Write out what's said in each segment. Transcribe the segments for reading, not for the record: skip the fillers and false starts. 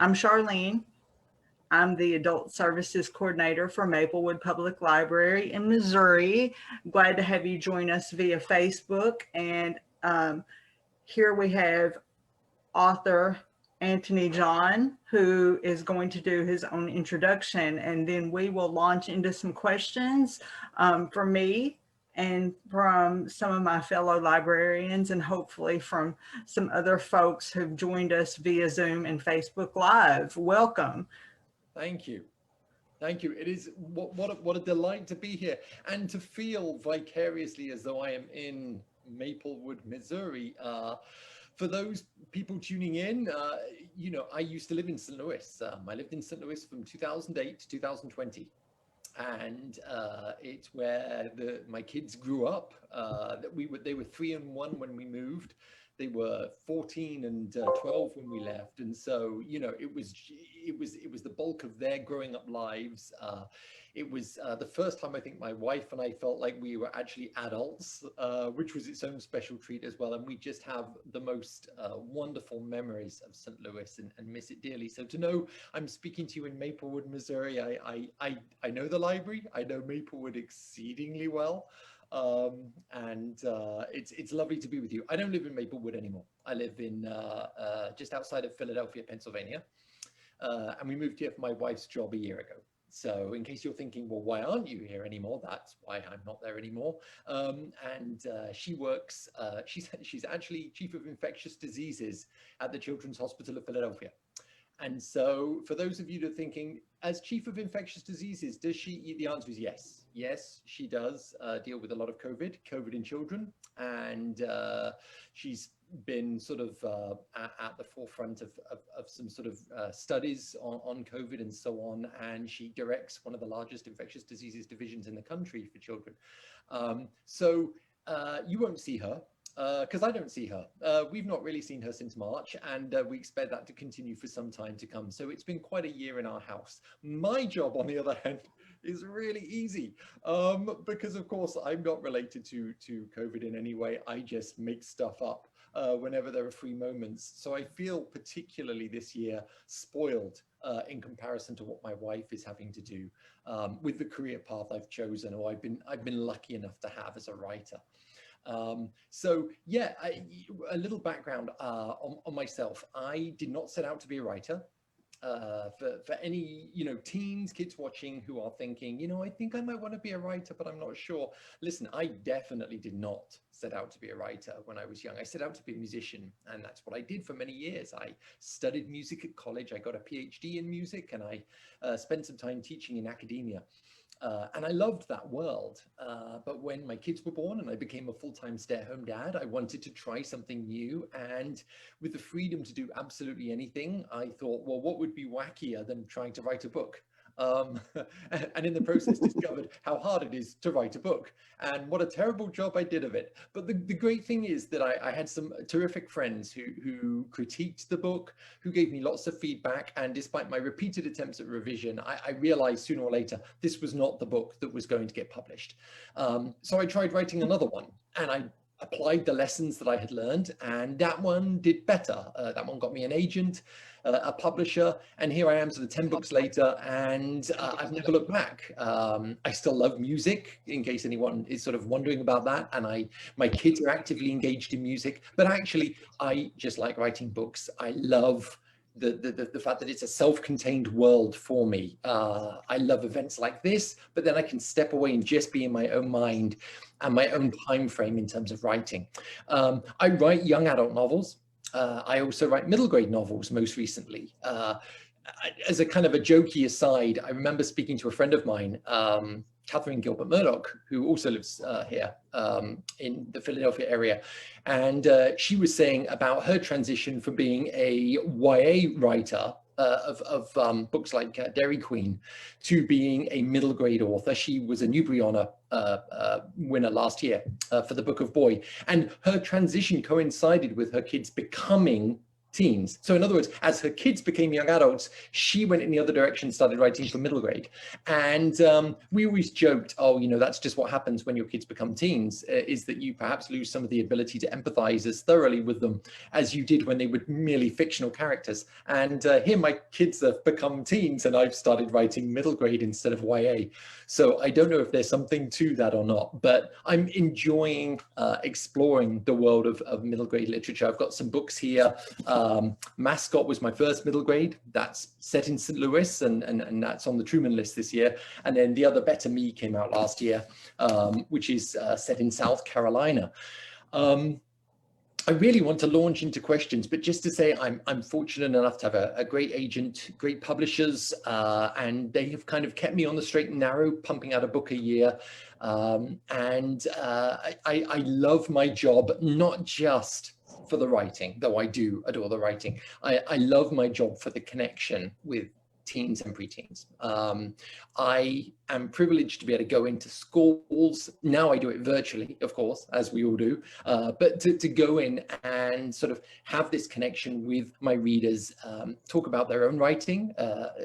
I'm Charlene. I'm the Adult Services Coordinator for Maplewood Public Library in Missouri. Glad to have you join us via Facebook. And here we have author Antony John, who is going to do his own introduction, and then we will launch into some questions from me and from some of my fellow librarians, and hopefully from some other folks who've joined us via Zoom and Facebook Live. Welcome. Thank you. Thank you. It is what a delight to be here and to feel vicariously as though I am in Maplewood, Missouri. For those people tuning in, you know, I used to live in St. Louis. I lived in St. Louis from 2008 to 2020. And it's where my kids grew up. They were 3 and 1 when we moved. They were 14 and 12 when we left, and so you know it was the bulk of their growing up lives. It was the first time I think my wife and I felt like we were actually adults, which was its own special treat as well. And we just have the most wonderful memories of St. Louis and miss it dearly. So to know I'm speaking to you in Maplewood, Missouri, I know the library, I know Maplewood exceedingly well. It's lovely to be with you. I don't live in Maplewood anymore. I live in just outside of Philadelphia, Pennsylvania. And we moved here for my wife's job a year ago. So in case you're thinking, well, why aren't you here anymore? That's why I'm not there anymore. She works, she's actually Chief of Infectious Diseases at the Children's Hospital of Philadelphia. And so for those of you that are thinking, as Chief of Infectious Diseases, does she? The answer is yes. Yes, she does deal with a lot of COVID in children. And she's been sort of at the forefront of some sort of studies on COVID and so on. And she directs one of the largest infectious diseases divisions in the country for children. So you won't see her. Because I don't see her. We've not really seen her since March, and we expect that to continue for some time to come. So it's been quite a year in our house. My job, on the other hand, is really easy because, of course, I'm not related to COVID in any way. I just make stuff up whenever there are free moments. So I feel particularly this year spoiled in comparison to what my wife is having to do with the career path I've chosen, or I've been lucky enough to have as a writer. So yeah, a little background on myself. I did not set out to be a writer. For any, you know, teens, kids watching who are thinking, you know, I think I might want to be a writer, but I'm not sure. Listen, I definitely did not set out to be a writer when I was young. I set out to be a musician, and that's what I did for many years. I studied music at college. I got a PhD in music, and I spent some time teaching in academia. And I loved that world. But when my kids were born and I became a full-time stay-at-home dad, I wanted to try something new. And with the freedom to do absolutely anything, I thought, well, what would be wackier than trying to write a book? And in the process discovered how hard it is to write a book and what a terrible job I did of it. But the great thing is that I had some terrific friends who critiqued the book, who gave me lots of feedback. And despite my repeated attempts at revision, I realized sooner or later, this was not the book that was going to get published. So I tried writing another one, and I applied the lessons that I had learned, and that one did better. That one got me an agent, a publisher, and here I am sort of 10 books later, and I've never looked back. I still love music, in case anyone is sort of wondering about that, and my kids are actively engaged in music, but actually I just like writing books. I love the fact that it's a self-contained world for me. I love events like this, but then I can step away and just be in my own mind and my own time frame in terms of writing. I write young adult novels. I also write middle grade novels most recently. As a kind of a jokey aside, I remember speaking to a friend of mine, Catherine Gilbert Murdoch, who also lives here in the Philadelphia area. And she was saying about her transition from being a YA writer of books like Dairy Queen to being a middle grade author. She was a Newbery Honor winner last year for the Book of Boy. And her transition coincided with her kids becoming teens. So in other words, as her kids became young adults, she went in the other direction, started writing for middle grade. And we always joked, oh, you know, that's just what happens when your kids become teens, is that you perhaps lose some of the ability to empathize as thoroughly with them as you did when they were merely fictional characters. And here my kids have become teens and I've started writing middle grade instead of YA. So I don't know if there's something to that or not, but I'm enjoying exploring the world of middle grade literature. I've got some books here. Mascot was my first middle grade. That's set in St. Louis, and that's on the Truman list this year. And then the other Better Me came out last year, which is set in South Carolina. I really want to launch into questions, but just to say I'm fortunate enough to have a great agent, great publishers, and they have kind of kept me on the straight and narrow, pumping out a book a year. I love my job, not just for the writing, though I do adore the writing. I love my job for the connection with teens and preteens. I am privileged to be able to go into schools. Now I do it virtually, of course, as we all do, but to go in and sort of have this connection with my readers, talk about their own writing,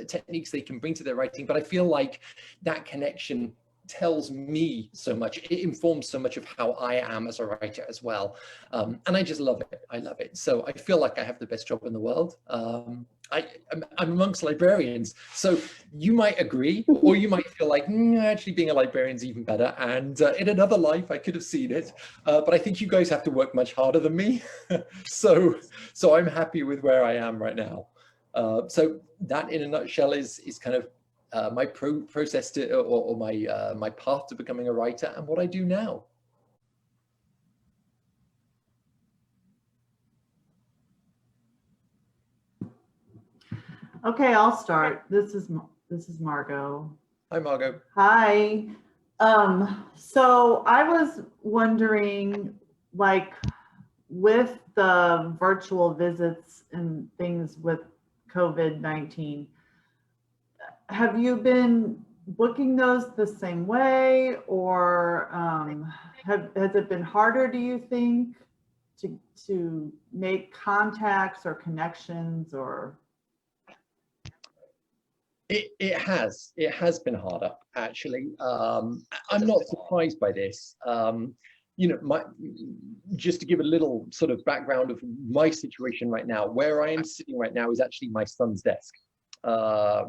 techniques they can bring to their writing. But I feel like that connection tells me so much. It informs so much of how I am as a writer as well. And I just love it. I love it. So I feel like I have the best job in the world. I'm amongst librarians. So you might agree, or you might feel like, actually being a librarian is even better. And in another life, I could have seen it. But I think you guys have to work much harder than me. So I'm happy with where I am right now. So that in a nutshell is kind of my process to, or my path to becoming a writer and what I do now. Okay, I'll start. This is Margot. Hi, Margot. Hi. So I was wondering, like, with the virtual visits and things with COVID-19, have you been booking those the same way, or has it been harder, do you think, to make contacts or connections, or? It has been harder, actually. I'm not surprised by this. You know, just to give a little sort of background of my situation right now, where I am sitting right now is actually my son's desk.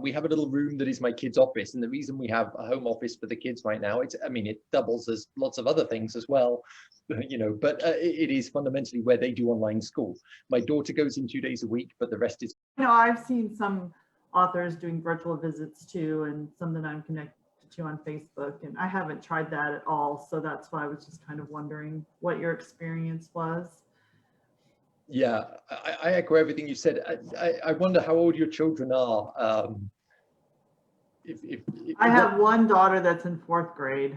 We have a little room that is my kids' office, and the reason we have a home office for the kids right now, it doubles as lots of other things as well, you know, but it is fundamentally where they do online school. My daughter goes in 2 days a week, but the rest is. You know, I've seen some authors doing virtual visits too, and some that I'm connected to on Facebook, and I haven't tried that at all, so that's why I was just kind of wondering what your experience was. Yeah, I echo everything you said. I wonder how old your children are. I have one daughter that's in 4th grade.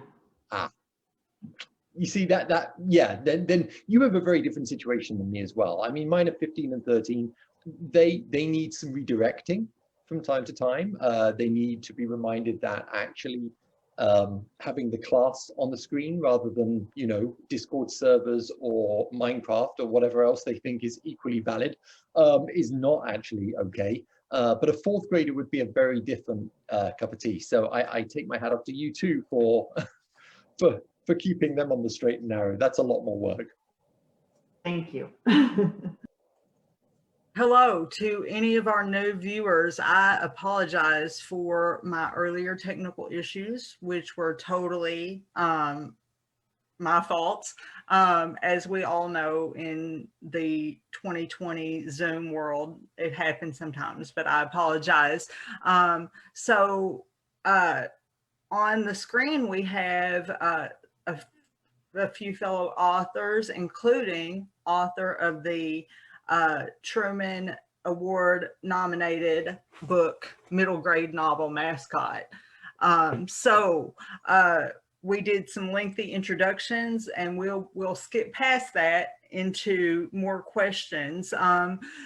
You see yeah, then you have a very different situation than me as well. I mean, mine are 15 and 13. They need some redirecting from time to time. They need to be reminded that actually having the class on the screen rather than, you know, Discord servers or Minecraft or whatever else they think is equally valid is not actually okay. But a 4th grader would be a very different cup of tea. So I take my hat off to you too for keeping them on the straight and narrow. That's a lot more work. Thank you. Hello to any of our new viewers. I apologize for my earlier technical issues, which were totally my faults. As we all know, in the 2020 Zoom world, it happens sometimes, but I apologize. So on the screen, we have a few fellow authors, including author of the Truman Award nominated book, middle grade novel, Mascot. We did some lengthy introductions, and we'll skip past that into more questions.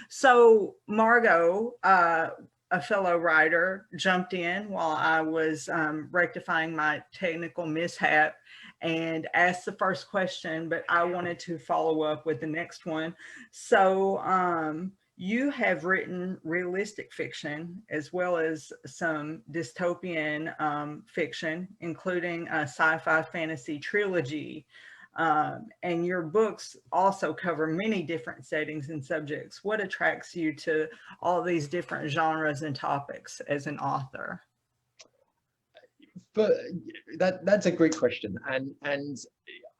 So Margot, a fellow writer, jumped in while I was rectifying my technical mishap and asked the first question, but I wanted to follow up with the next one. So You have written realistic fiction as well as some dystopian fiction, including a sci-fi fantasy trilogy. And your books also cover many different settings and subjects. What attracts you to all these different genres and topics as an author? But that's a great question, and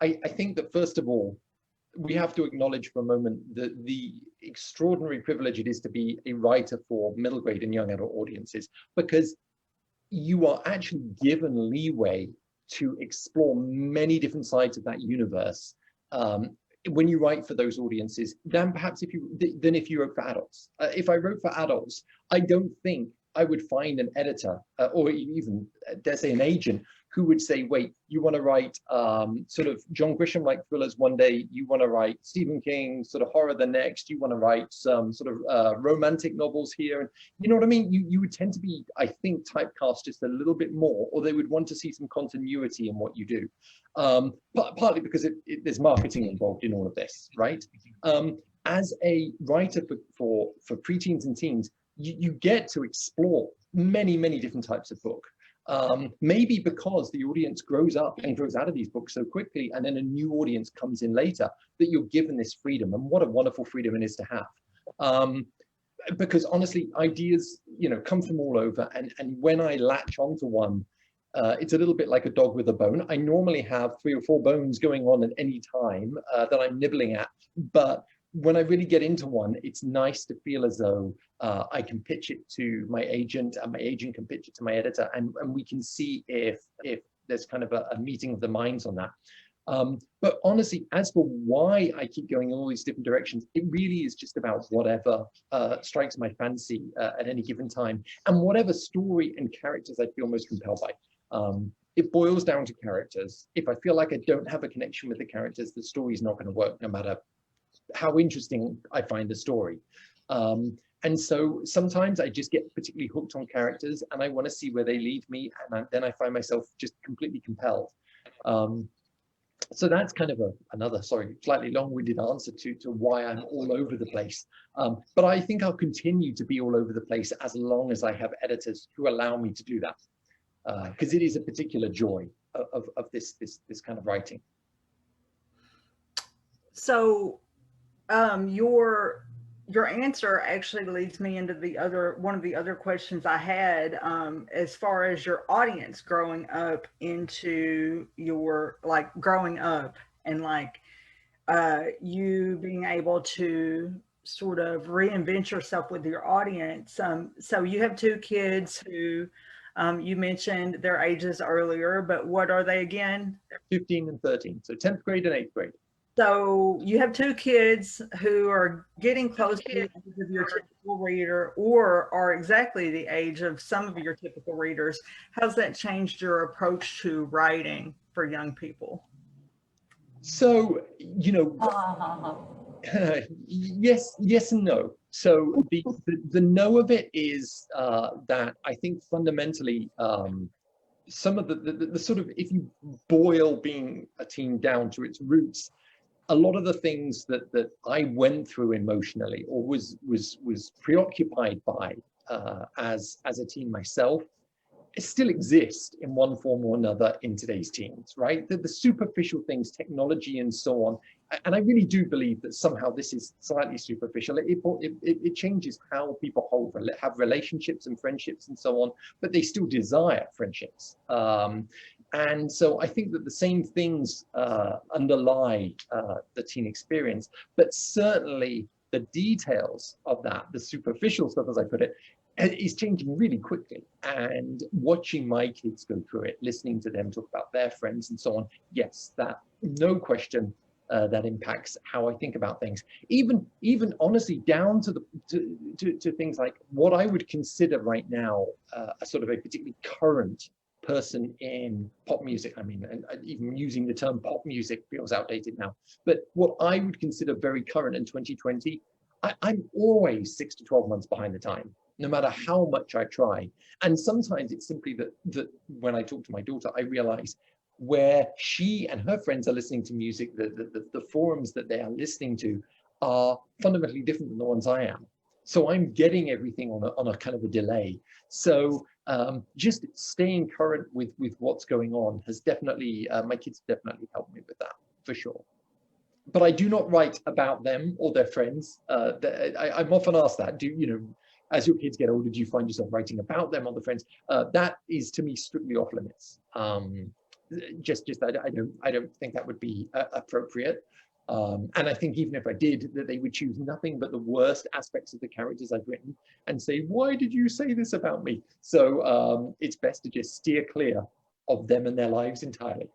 I think that first of all, we have to acknowledge for a moment the extraordinary privilege it is to be a writer for middle grade and young adult audiences, because you are actually given leeway to explore many different sides of that universe when you write for those audiences than perhaps if you wrote for adults. If I wrote for adults, I don't think I would find an editor or even, dare say, an agent who would say, wait, you want to write sort of John Grisham-like thrillers one day, you want to write Stephen King sort of horror the next, you want to write some sort of romantic novels here. And you know what I mean? You would tend to be, I think, typecast just a little bit more, or they would want to see some continuity in what you do. Partly because there's marketing involved in all of this, right? As a writer for preteens and teens, you get to explore many different types of book. Maybe because the audience grows up and grows out of these books so quickly, and then a new audience comes in later, that you're given this freedom. And what a wonderful freedom it is to have. Because honestly, ideas, come from all over. And when I latch onto one, it's a little bit like a dog with a bone. I normally have 3 or 4 bones going on at any time that I'm nibbling at. But when I really get into one, it's nice to feel as though I can pitch it to my agent, and my agent can pitch it to my editor, and we can see if there's kind of a meeting of the minds on that. But honestly, as for why I keep going in all these different directions, it really is just about whatever strikes my fancy at any given time, and whatever story and characters I feel most compelled by. It boils down to characters. If I feel like I don't have a connection with the characters, the story's not going to work, no matter how interesting I find the story. And so sometimes I just get particularly hooked on characters, and I want to see where they lead me, and then I find myself just completely compelled. So that's kind of another, slightly long-winded answer to why I'm all over the place. But I think I'll continue to be all over the place as long as I have editors who allow me to do that, because it is a particular joy of this kind of writing. So your answer actually leads me into one of the other questions I had, as far as your audience growing up into growing up and you being able to sort of reinvent yourself with your audience. So you have 2 kids who you mentioned their ages earlier, but what are they again? 15 and 13, so 10th grade and 8th grade. So you have 2 kids who are getting close to the age of your typical reader, or are exactly the age of some of your typical readers. How's that changed your approach to writing for young people? So, yes and no. So the no of it is that I think fundamentally some of the sort of, if you boil being a teen down to its roots, a lot of the things that I went through emotionally, or was preoccupied by as a teen myself, it still exist in one form or another in today's teens, right? The superficial things, technology and so on. And I really do believe that somehow this is slightly superficial. It changes how people have relationships and friendships and so on, but they still desire friendships. And so I think that the same things underlie the teen experience, but certainly the details of that, the superficial stuff, as I put it, is changing really quickly. And watching my kids go through it, listening to them talk about their friends and so on, yes, that no question that impacts how I think about things. Even honestly, down to things like what I would consider right now a sort of a particularly current person in pop music. I mean, and even using the term pop music feels outdated now. But what I would consider very current in 2020, I'm always 6 to 12 months behind the time, no matter how much I try. And sometimes it's simply that when I talk to my daughter, I realize where she and her friends are listening to music, the forums that they are listening to are fundamentally different than the ones I am. So I'm getting everything on a kind of a delay. So just staying current with what's going on has definitely, my kids definitely helped me with that, for sure. But I do not write about them or their friends. I'm often asked that, as your kids get older, do you find yourself writing about them or the friends? That is, to me, strictly off limits. I don't think that would be appropriate. And I think even if I did, that they would choose nothing but the worst aspects of the characters I've written and say, why did you say this about me? So it's best to just steer clear of them and their lives entirely.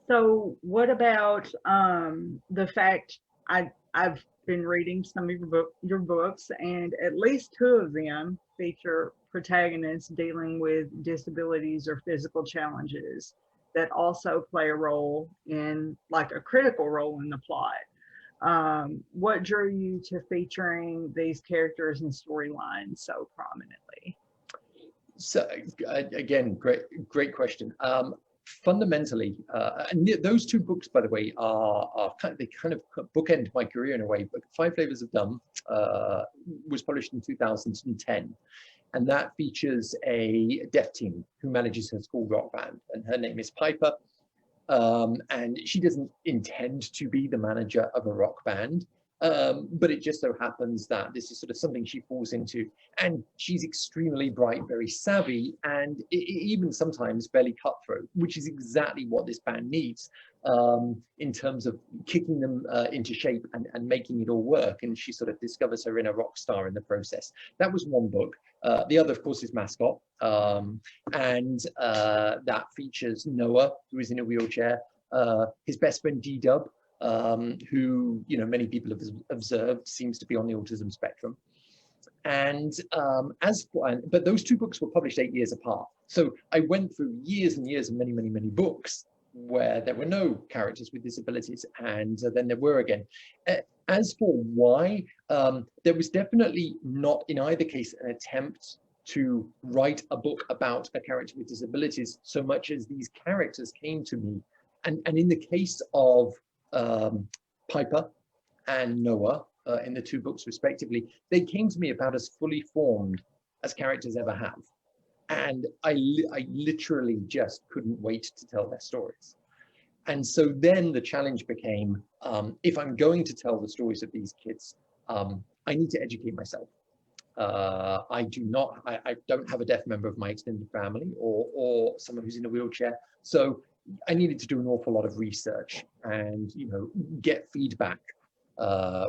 So what about the fact I've been reading some of your books, and at least 2 of them feature protagonists dealing with disabilities or physical challenges that also play a role in, like, a critical role in the plot. What drew you to featuring these characters and storylines so prominently? So again, great question. Fundamentally, and those 2 books, by the way, are kind of bookend my career in a way. But 5 Flavors of Dumb was published in 2010, and that features a deaf teen who manages her school rock band, and her name is Piper. And she doesn't intend to be the manager of a rock band, but it just so happens that this is sort of something she falls into. And she's extremely bright, very savvy, and even sometimes fairly cutthroat, which is exactly what this band needs in terms of kicking them into shape and making it all work. And she sort of discovers her inner rock star in the process. That was one book. The other, of course, is Mascot. And that features Noah, who is in a wheelchair, his best friend D-Dub, who many people have observed seems to be on the autism spectrum. And but those 2 books were published 8 years apart. So I went through years and years and many books where there were no characters with disabilities, and then there were again. As for why, there was definitely not in either case an attempt to write a book about a character with disabilities so much as these characters came to me. And in the case of Piper and Noah, in the 2 books respectively, they came to me about as fully formed as characters ever have. And I literally just couldn't wait to tell their stories. And so then the challenge became, if I'm going to tell the stories of these kids, I need to educate myself. I don't have a deaf member of my extended family or someone who's in a wheelchair. So I needed to do an awful lot of research and, get feedback,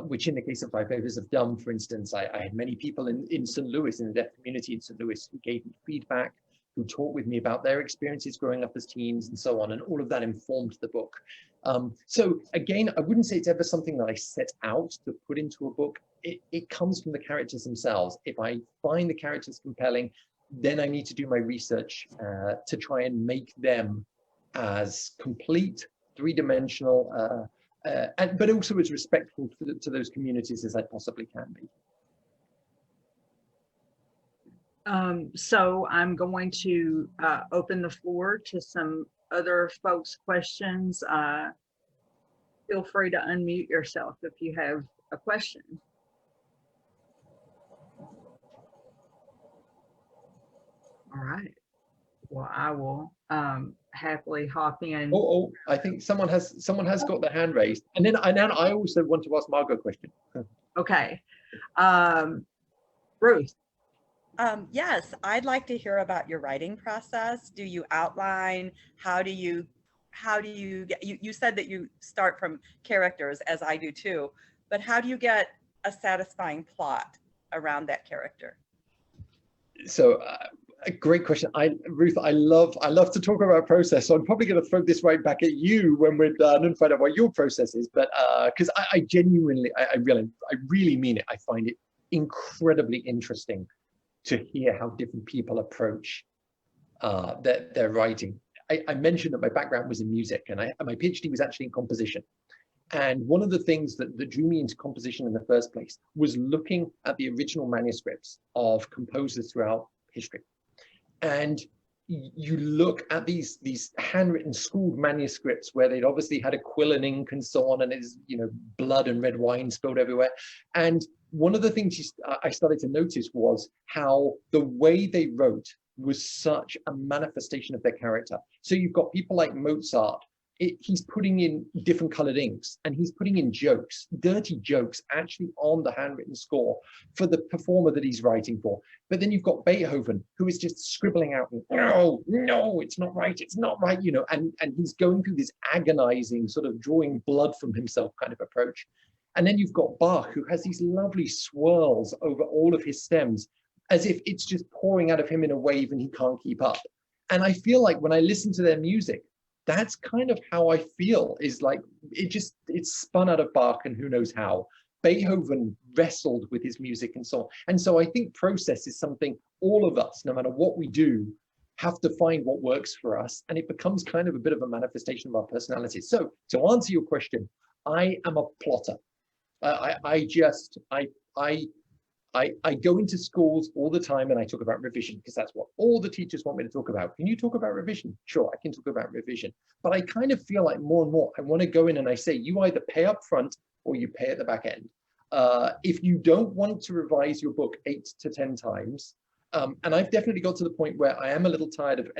which in the case of 5 Flavors of Dumb, for instance, I had many people in St. Louis, in the deaf community in St. Louis, who gave me feedback, who talked with me about their experiences growing up as teens and so on. And all of that informed the book. So again, I wouldn't say it's ever something that I set out to put into a book. It comes from the characters themselves. If I find the characters compelling, then I need to do my research to try and make them as complete, 3-dimensional, but also as respectful to those communities as I possibly can be. So I'm going to open the floor to some other folks' questions. Feel free to unmute yourself if you have a question. All right. Well, I will happily hop in. Oh, I think someone has got their hand raised, and then I also want to ask Margot a question. Okay, Ruth. Yes, I'd like to hear about your writing process. Do you outline? How do you get? You said that you start from characters, as I do too, but how do you get a satisfying plot around that character? So. A great question. Ruth, I love to talk about process. So I'm probably going to throw this right back at you when we're done and find out what your process is. But because I genuinely, I really mean it. I find it incredibly interesting to hear how different people approach their writing. I mentioned that my background was in music, and my PhD was actually in composition. And one of the things that drew me into composition in the first place was looking at the original manuscripts of composers throughout history. And you look at these handwritten schooled manuscripts where they'd obviously had a quill and ink and so on, and it's, you know, blood and red wine spilled everywhere. And one of the things I started to notice was how the way they wrote was such a manifestation of their character. So you've got people like Mozart. He's putting in different colored inks, and he's putting in jokes, dirty jokes, actually on the handwritten score for the performer that he's writing for. But then you've got Beethoven, who is just scribbling out, no, it's not right, you know, and he's going through this agonizing sort of drawing blood from himself kind of approach. And then you've got Bach, who has these lovely swirls over all of his stems, as if it's just pouring out of him in a wave and he can't keep up. And I feel like when I listen to their music, that's kind of how I feel, is like it's spun out of Bach, and who knows how. Beethoven wrestled with his music and so on. And so I think process is something all of us, no matter what we do, have to find what works for us. And it becomes kind of a bit of a manifestation of our personalities. So to answer your question, I am a plotter. I go into schools all the time and I talk about revision, because that's what all the teachers want me to talk about. Can you talk about revision? Sure, I can talk about revision. But I kind of feel like more and more, I want to go in and I say, you either pay up front or you pay at the back end. If you don't want to revise your book 8 to 10 times, and I've definitely got to the point where I am a little tired of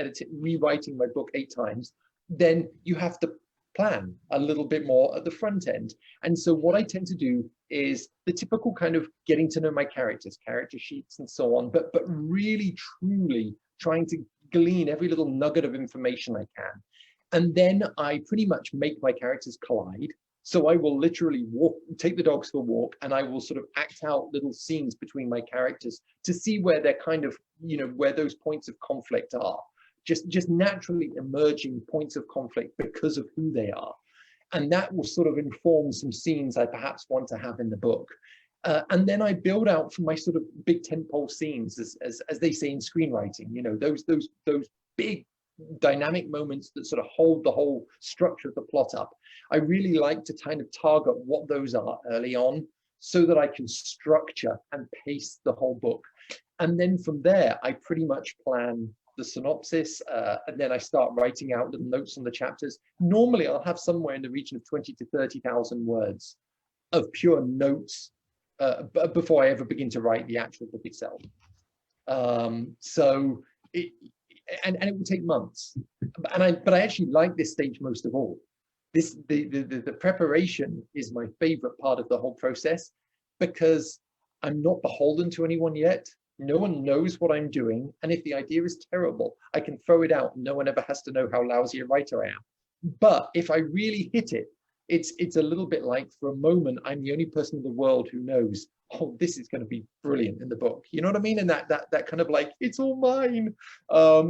rewriting my book 8 times, then you have to plan a little bit more at the front end. And so what I tend to do is the typical kind of getting to know my characters, character sheets and so on, but really truly trying to glean every little nugget of information I can. And then I pretty much make my characters collide. So I will literally take the dogs for a walk, and I will sort of act out little scenes between my characters to see where they're kind of, you know, where those points of conflict are. Just naturally emerging points of conflict because of who they are. And that will sort of inform some scenes I perhaps want to have in the book. And then I build out from my sort of big tentpole scenes, as they say in screenwriting, you know, those big dynamic moments that sort of hold the whole structure of the plot up. I really like to kind of target what those are early on, so that I can structure and pace the whole book. And then from there, I pretty much plan the synopsis, and then I start writing out little notes on the chapters. Normally, I'll have somewhere in the region of 20 to 30,000 words of pure notes before I ever begin to write the actual book itself. So it will take months. But I actually like this stage most of all. The preparation is my favorite part of the whole process, because I'm not beholden to anyone yet. No one knows what I'm doing. And if the idea is terrible, I can throw it out. No one ever has to know how lousy a writer I am. But if I really hit it, it's a little bit like, for a moment, I'm the only person in the world who knows, oh, this is going to be brilliant in the book. You know what I mean? And that kind of like, it's all mine. I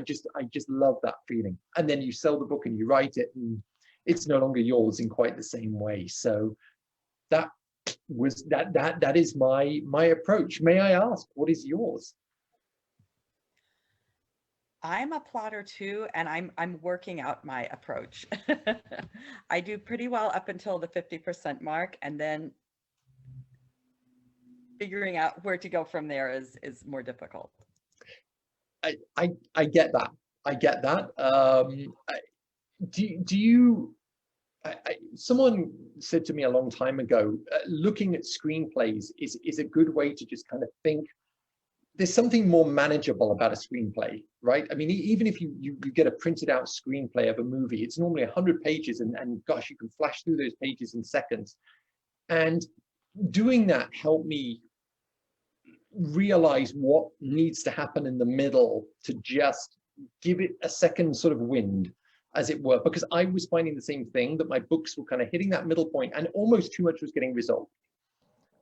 just love that feeling. And then you sell the book and you write it, and it's no longer yours in quite the same way. So that is my approach. May I ask, what is yours? I'm a plotter too, and I'm working out my approach. I do pretty well up until the 50% mark, and then figuring out where to go from there is more difficult. I get that. I get that. Do you? Someone said to me a long time ago, looking at screenplays is a good way to just kind of think. There's something more manageable about a screenplay, right? I mean, even if you get a printed out screenplay of a movie, it's normally 100 pages, and gosh, you can flash through those pages in seconds. And doing that helped me realize what needs to happen in the middle to just give it a second sort of wind, as it were, because I was finding the same thing, that my books were kind of hitting that middle point and almost too much was getting resolved.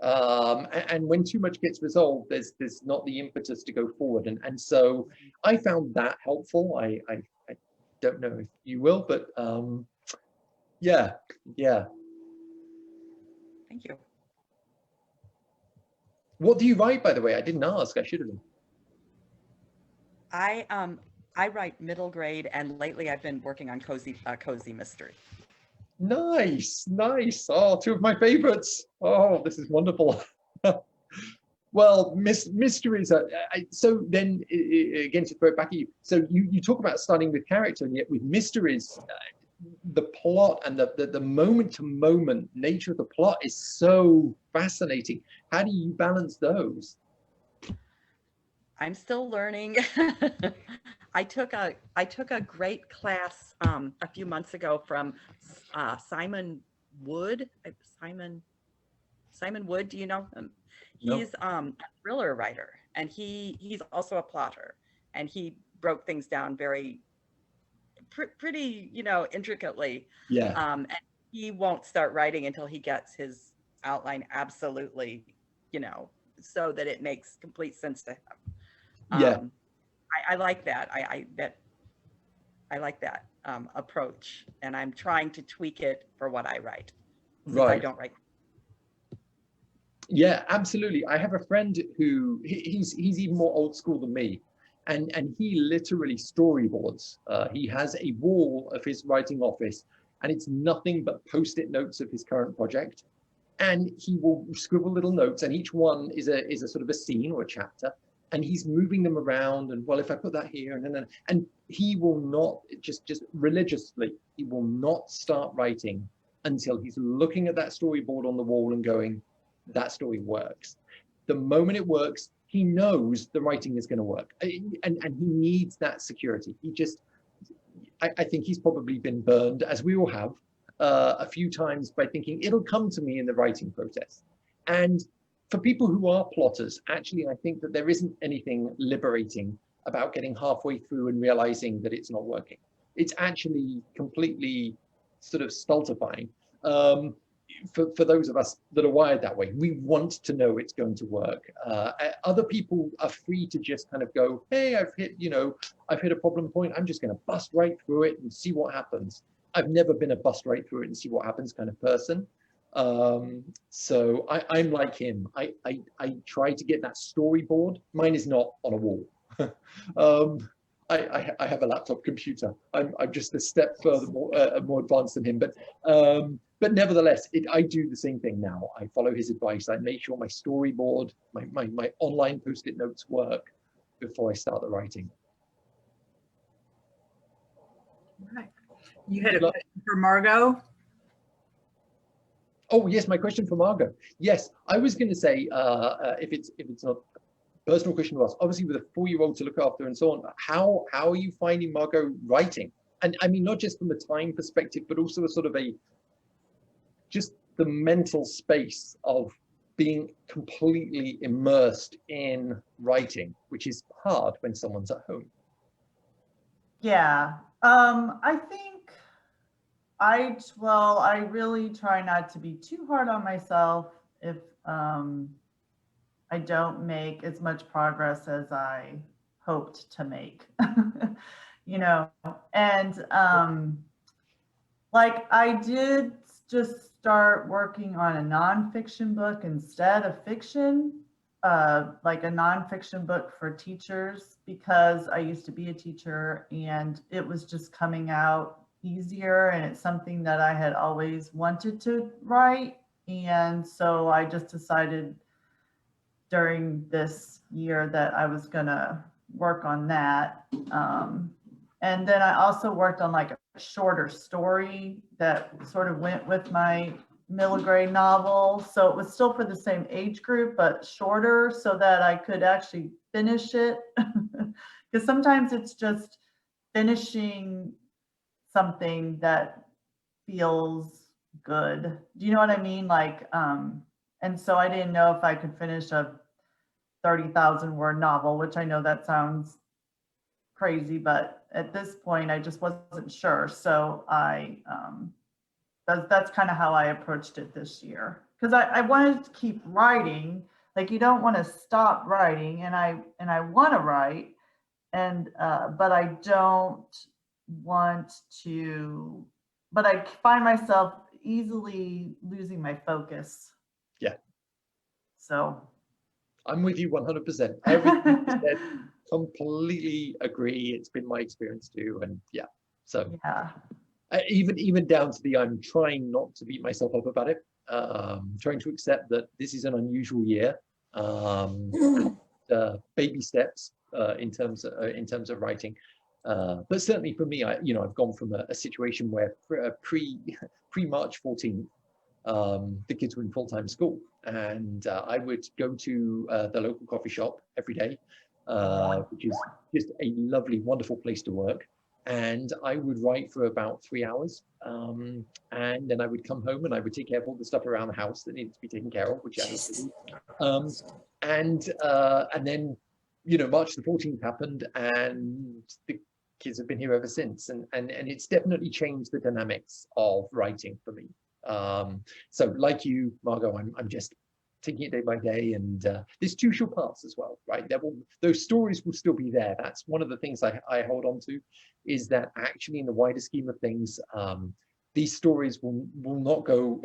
And when too much gets resolved, there's not the impetus to go forward. And so I found that helpful. I don't know if you will, but yeah. Thank you. What do you write, by the way? I didn't ask. I should have. I write middle grade, and lately I've been working on cozy mystery. Nice. Oh, two of my favorites. Oh, this is wonderful. Well, mysteries are, so then again, to throw it back at you. So you talk about starting with character, and yet with mysteries, the plot and the moment to moment nature of the plot is so fascinating. How do you balance those? I'm still learning. I took a great class a few months ago from Simon Wood. Simon Wood, do you know him? No. He's a thriller writer, and he's also a plotter, and he broke things down very pretty, intricately. Yeah. And he won't start writing until he gets his outline absolutely, so that it makes complete sense to him. Yeah. I like that. I like that approach, and I'm trying to tweak it for what I write. Since I Right. don't write. Yeah, absolutely. I have a friend who he's even more old school than me, and he literally storyboards. He has a wall of his writing office, and it's nothing but post-it notes of his current project. And he will scribble little notes, and each one is a sort of a scene or a chapter, and he's moving them around. And well, if I put that here, and he will not just religiously, he will not start writing until he's looking at that storyboard on the wall and going, that story works. The moment it works, he knows the writing is going to work, and he needs that security. I think he's probably been burned, as we all have, a few times by thinking it'll come to me in the writing process. And for people who are plotters, actually, I think that there isn't anything liberating about getting halfway through and realizing that it's not working. It's actually completely sort of stultifying. For those of us that are wired that way, we want to know it's going to work. Other people are free to just kind of go, hey, I've hit a problem point. I'm just going to bust right through it and see what happens. I've never been a bust right through it and see what happens kind of person. So I'm like him. I try to get that storyboard. Mine is not on a wall. I have a laptop computer. I'm just a step further more advanced than him, but nevertheless, I do the same thing now. I follow his advice. I make sure my storyboard, my online post-it notes work before I start the writing. Right. You had a question for Margot? Oh yes, my question for Margot. Yes, I was going to say, if it's not a personal question to ask, obviously with a 4-year-old to look after and so on, how are you finding Margot writing? And I mean, not just from a time perspective, but also a sort of just the mental space of being completely immersed in writing, which is hard when someone's at home. Yeah, I think I really try not to be too hard on myself if I don't make as much progress as I hoped to make, and like I did just start working on a nonfiction book instead of fiction, like a nonfiction book for teachers, because I used to be a teacher and it was just coming out easier, and it's something that I had always wanted to write. And so I just decided during this year that I was gonna work on that. And then I also worked on like a shorter story that sort of went with my middle grade novel. So it was still for the same age group, but shorter, so that I could actually finish it. Because sometimes it's just finishing something that feels good. Do you know what I mean? Like, and so I didn't know if I could finish a 30,000 word novel, which I know that sounds crazy, but at this point I just wasn't sure. So that's kind of how I approached it this year, because I wanted to keep writing. Like, you don't want to stop writing, and I want to write, and but I don't want to, but I find myself easily losing my focus. Yeah. So I'm with you 100%. Everything you said, completely agree. It's been my experience too. And yeah, so yeah. Even down to I'm trying not to beat myself up about it. Trying to accept that this is an unusual year. baby steps in terms of writing. But certainly for me, I've gone from a situation where pre-March 14th, the kids were in full-time school, and I would go to the local coffee shop every day, which is just a lovely, wonderful place to work. And I would write for about 3 hours, and then I would come home and I would take care of all the stuff around the house that needed to be taken care of, which I had to do. And then, March the 14th happened, and the kids have been here ever since, and it's definitely changed the dynamics of writing for me. So like you, Margot, I'm just taking it day by day, and this too shall pass as well, right? Those stories will still be there. That's one of the things I hold on to, is that actually in the wider scheme of things, these stories will not go,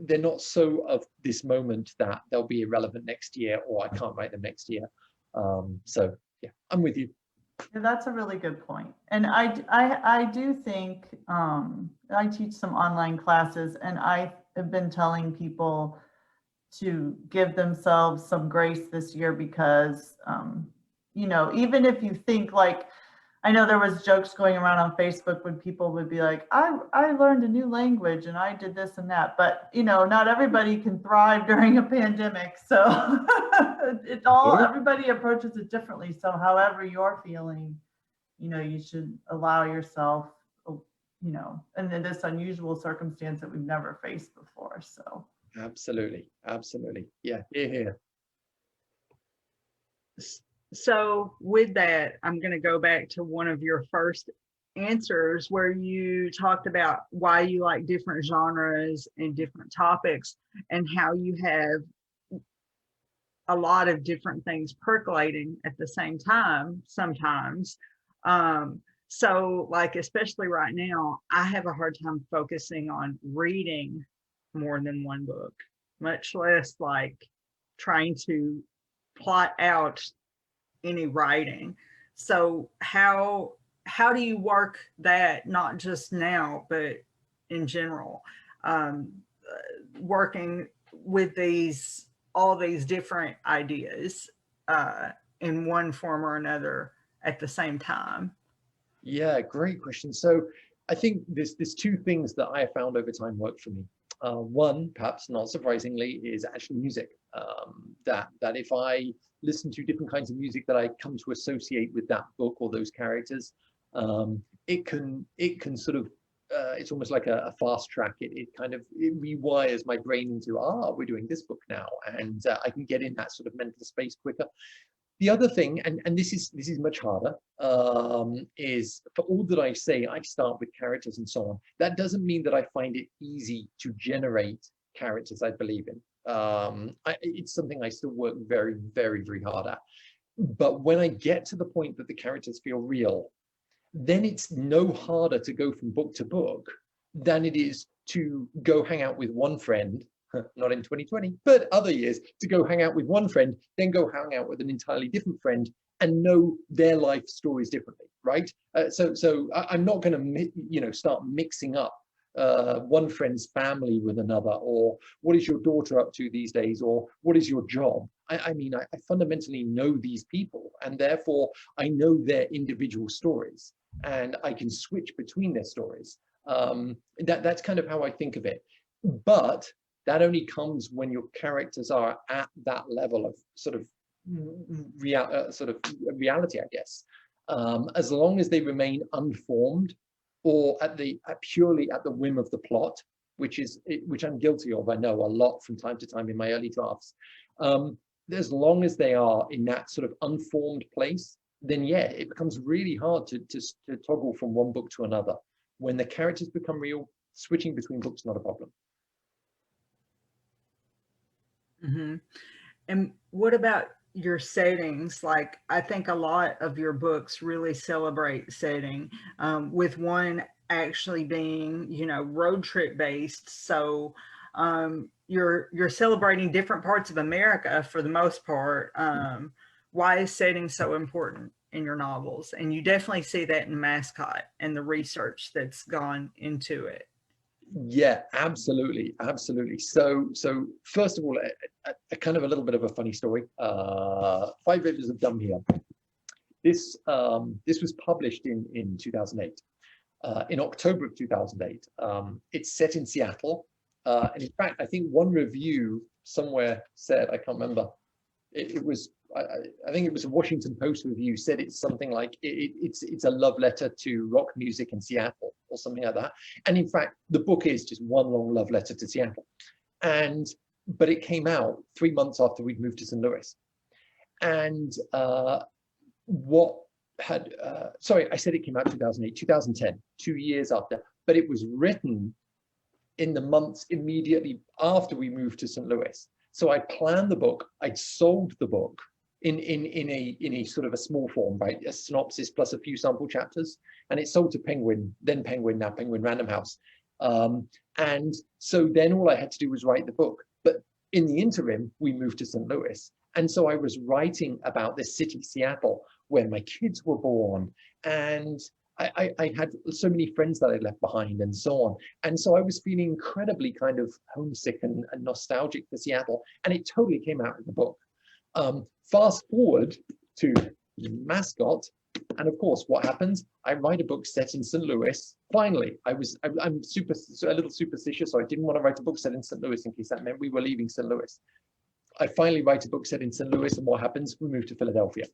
they're not so of this moment that they'll be irrelevant next year, or I can't write them next year. So yeah, I'm with you. Yeah, that's a really good point. And I do think, I teach some online classes, and I have been telling people to give themselves some grace this year, because, even if you think, like, I know there was jokes going around on Facebook when people would be like, I learned a new language and I did this and that, but not everybody can thrive during a pandemic. So everybody approaches it differently. So however you're feeling, you should allow yourself, and in this unusual circumstance that we've never faced before. So Absolutely. Yeah, here. So with that, I'm going to go back to one of your first answers where you talked about why you like different genres and different topics, and how you have a lot of different things percolating at the same time sometimes. So like, especially right now, I have a hard time focusing on reading more than one book, much less like trying to plot out any writing. So how do you work that, not just now, but in general, working with all these different ideas in one form or another at the same time? Yeah, great question. So I think there's two things that I have found over time work for me. One, perhaps not surprisingly, is actually music. That if I listen to different kinds of music that I come to associate with that book or those characters, it can sort of, it's almost like a fast track. It rewires my brain into, we're doing this book now, and I can get in that sort of mental space quicker. The other thing, and this is much harder, is for all that I say, I start with characters and so on. That doesn't mean that I find it easy to generate characters I believe in. It's something I still work very, very, very hard at. But when I get to the point that the characters feel real, then it's no harder to go from book to book than it is to go hang out with one friend, not in 2020, but other years, to go hang out with one friend, then go hang out with an entirely different friend and know their life stories differently, right? So I'm not going to, start mixing up one friend's family with another, or what is your daughter up to these days, or what is your job? I mean, I fundamentally know these people, and therefore I know their individual stories, and I can switch between their stories. That's kind of how I think of it. But that only comes when your characters are at that level of sort of reality, I guess. As long as they remain unformed, or purely at the whim of the plot, which I'm guilty of, I know, a lot from time to time in my early drafts. As long as they are in that sort of unformed place, then yeah, it becomes really hard to toggle from one book to another. When the characters become real, switching between books is not a problem. Mm-hmm. And what about your settings? Like, I think a lot of your books really celebrate setting, with one actually being, road trip based. So you're celebrating different parts of America for the most part. Why is setting so important in your novels? And you definitely see that in Mascot and the research that's gone into it. Yeah, absolutely, absolutely. So first of all, a kind of a little bit of a funny story. 5 Rivers of Dumb here. This was published in 2008. In October of 2008. It's set in Seattle. And in fact, I think one review somewhere said, I can't remember, it was, I think it was a Washington Post review, said it's something like, it's a love letter to rock music in Seattle or something like that. And in fact, the book is just one long love letter to Seattle. But it came out 3 months after we'd moved to St. Louis. And sorry, I said it came out 2008, 2010, 2 years after, but it was written in the months immediately after we moved to St. Louis. So I planned the book, I'd sold the book in a sort of a small form, right? A synopsis plus a few sample chapters, and it sold to Penguin, then Penguin, now Penguin Random House. And so then all I had to do was write the book. But in the interim, we moved to St. Louis. And so I was writing about this city, Seattle, where my kids were born. And I had so many friends that I left behind and so on. And so I was feeling incredibly kind of homesick and nostalgic for Seattle. And it totally came out in the book. Fast forward to Mascot. And of course, what happens? I write a book set in St. Louis. Finally, I'm a little superstitious, so I didn't want to write a book set in St. Louis in case that meant we were leaving St. Louis. I finally write a book set in St. Louis, and what happens? We move to Philadelphia.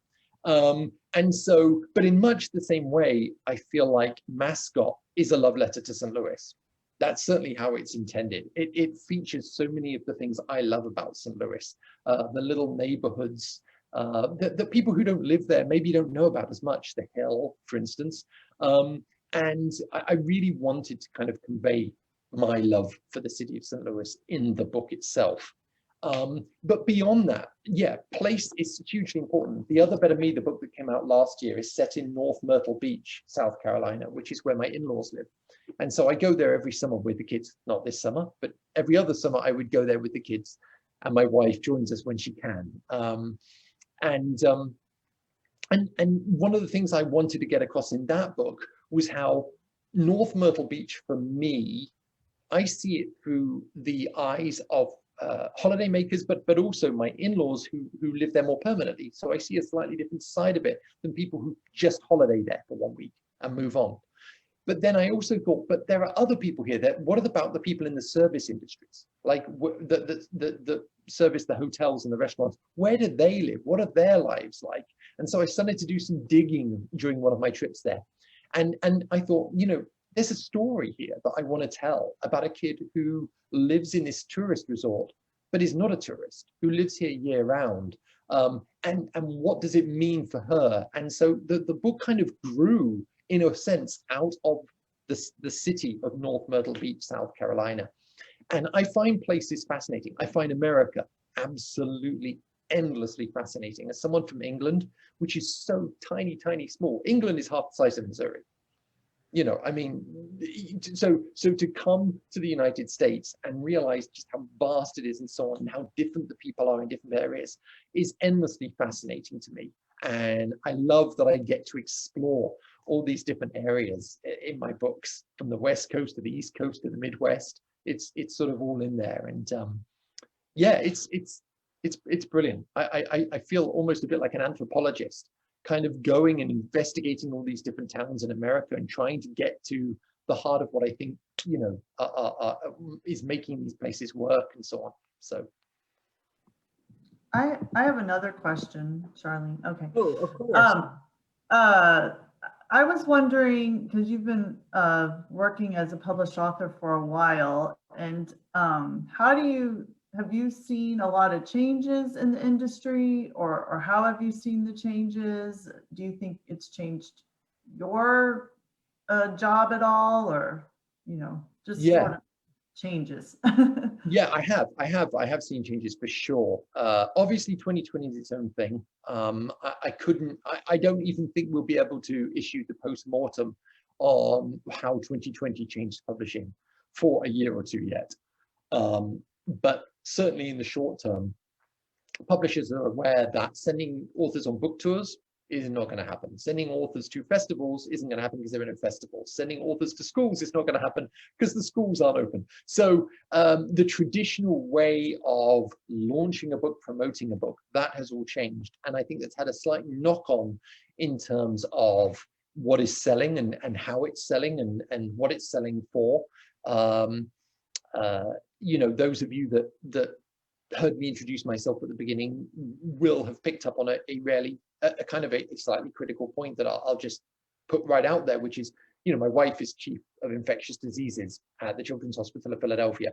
And so, but in much the same way, I feel like Mascot is a love letter to St. Louis. That's certainly how it's intended. It features so many of the things I love about St. Louis, the little neighborhoods, the people who don't live there maybe don't know about as much, the Hill, for instance. And I really wanted to kind of convey my love for the city of St. Louis in the book itself. But beyond that, yeah, place is hugely important. The Other Better Me, the book that came out last year, is set in North Myrtle Beach, South Carolina, which is where my in-laws live. And so I go there every summer with the kids, not this summer, but every other summer I would go there with the kids, and my wife joins us when she can. And one of the things I wanted to get across in that book was how North Myrtle Beach, for me, I see it through the eyes of holidaymakers, but also my in-laws who live there more permanently. So I see a slightly different side of it than people who just holiday there for 1 week and move on. But then I also thought, but there are other people here. What about the people in the service industries? Like the service, the hotels and the restaurants, where do they live? What are their lives like? And so I started to do some digging during one of my trips there. And I thought, you know, there's a story here that I want to tell about a kid who lives in this tourist resort, but is not a tourist, who lives here year round. And what does it mean for her? And so the book kind of grew, in a sense, out of the city of North Myrtle Beach, South Carolina. And I find places fascinating. I find America absolutely endlessly fascinating. As someone from England, which is so tiny, tiny, small, England is half the size of Missouri. You know, I mean, so to come to the United States and realize just how vast it is and so on, and how different the people are in different areas is endlessly fascinating to me. And I love that I get to explore all these different areas in my books, from the West Coast to the East Coast to the Midwest. It's sort of all in there. And yeah, it's brilliant. I feel almost a bit like an anthropologist, kind of going and investigating all these different towns in America and trying to get to the heart of what I think, you know, is making these places work and so on. So I have another question, Charlene. Okay. Oh, of course. I was wondering, because you've been working as a published author for a while, and have you seen a lot of changes in the industry, or how have you seen the changes? Do you think it's changed your job at all, or, you know, just sort of changes? yeah, I have seen changes for sure. Obviously 2020 is its own thing. I don't even think we'll be able to issue the post-mortem on how 2020 changed publishing for a year or two yet. But certainly in the short term, publishers are aware that sending authors on book tours is not going to happen. Sending authors to festivals isn't going to happen because there are no festivals. Sending authors to schools is not going to happen because the schools aren't open. So the traditional way of launching a book, promoting a book, that has all changed. And I think that's had a slight knock-on in terms of what is selling and how it's selling and what it's selling for. You know, those of you that heard me introduce myself at the beginning will have picked up on a kind of a slightly critical point that I'll just put right out there, which is, you know, my wife is chief of infectious diseases at the Children's Hospital of Philadelphia.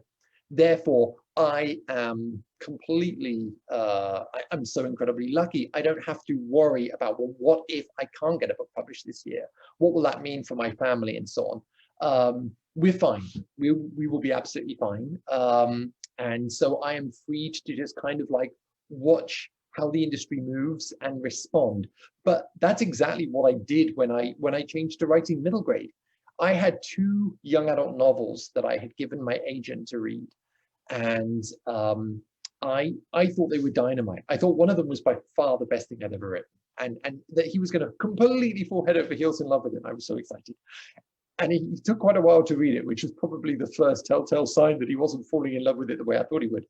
Therefore, I am completely, I'm so incredibly lucky. I don't have to worry about, well, what if I can't get a book published this year? What will that mean for my family and so on? We're fine. We will be absolutely fine. And so I am free to just kind of like watch how the industry moves and respond. But that's exactly what I did when I changed to writing middle grade. I had 2 young adult novels that I had given my agent to read. And I thought they were dynamite. I thought one of them was by far the best thing I'd ever written. And that he was going to completely fall head over heels in love with it. I was so excited. And he took quite a while to read it, which was probably the first telltale sign that he wasn't falling in love with it the way I thought he would.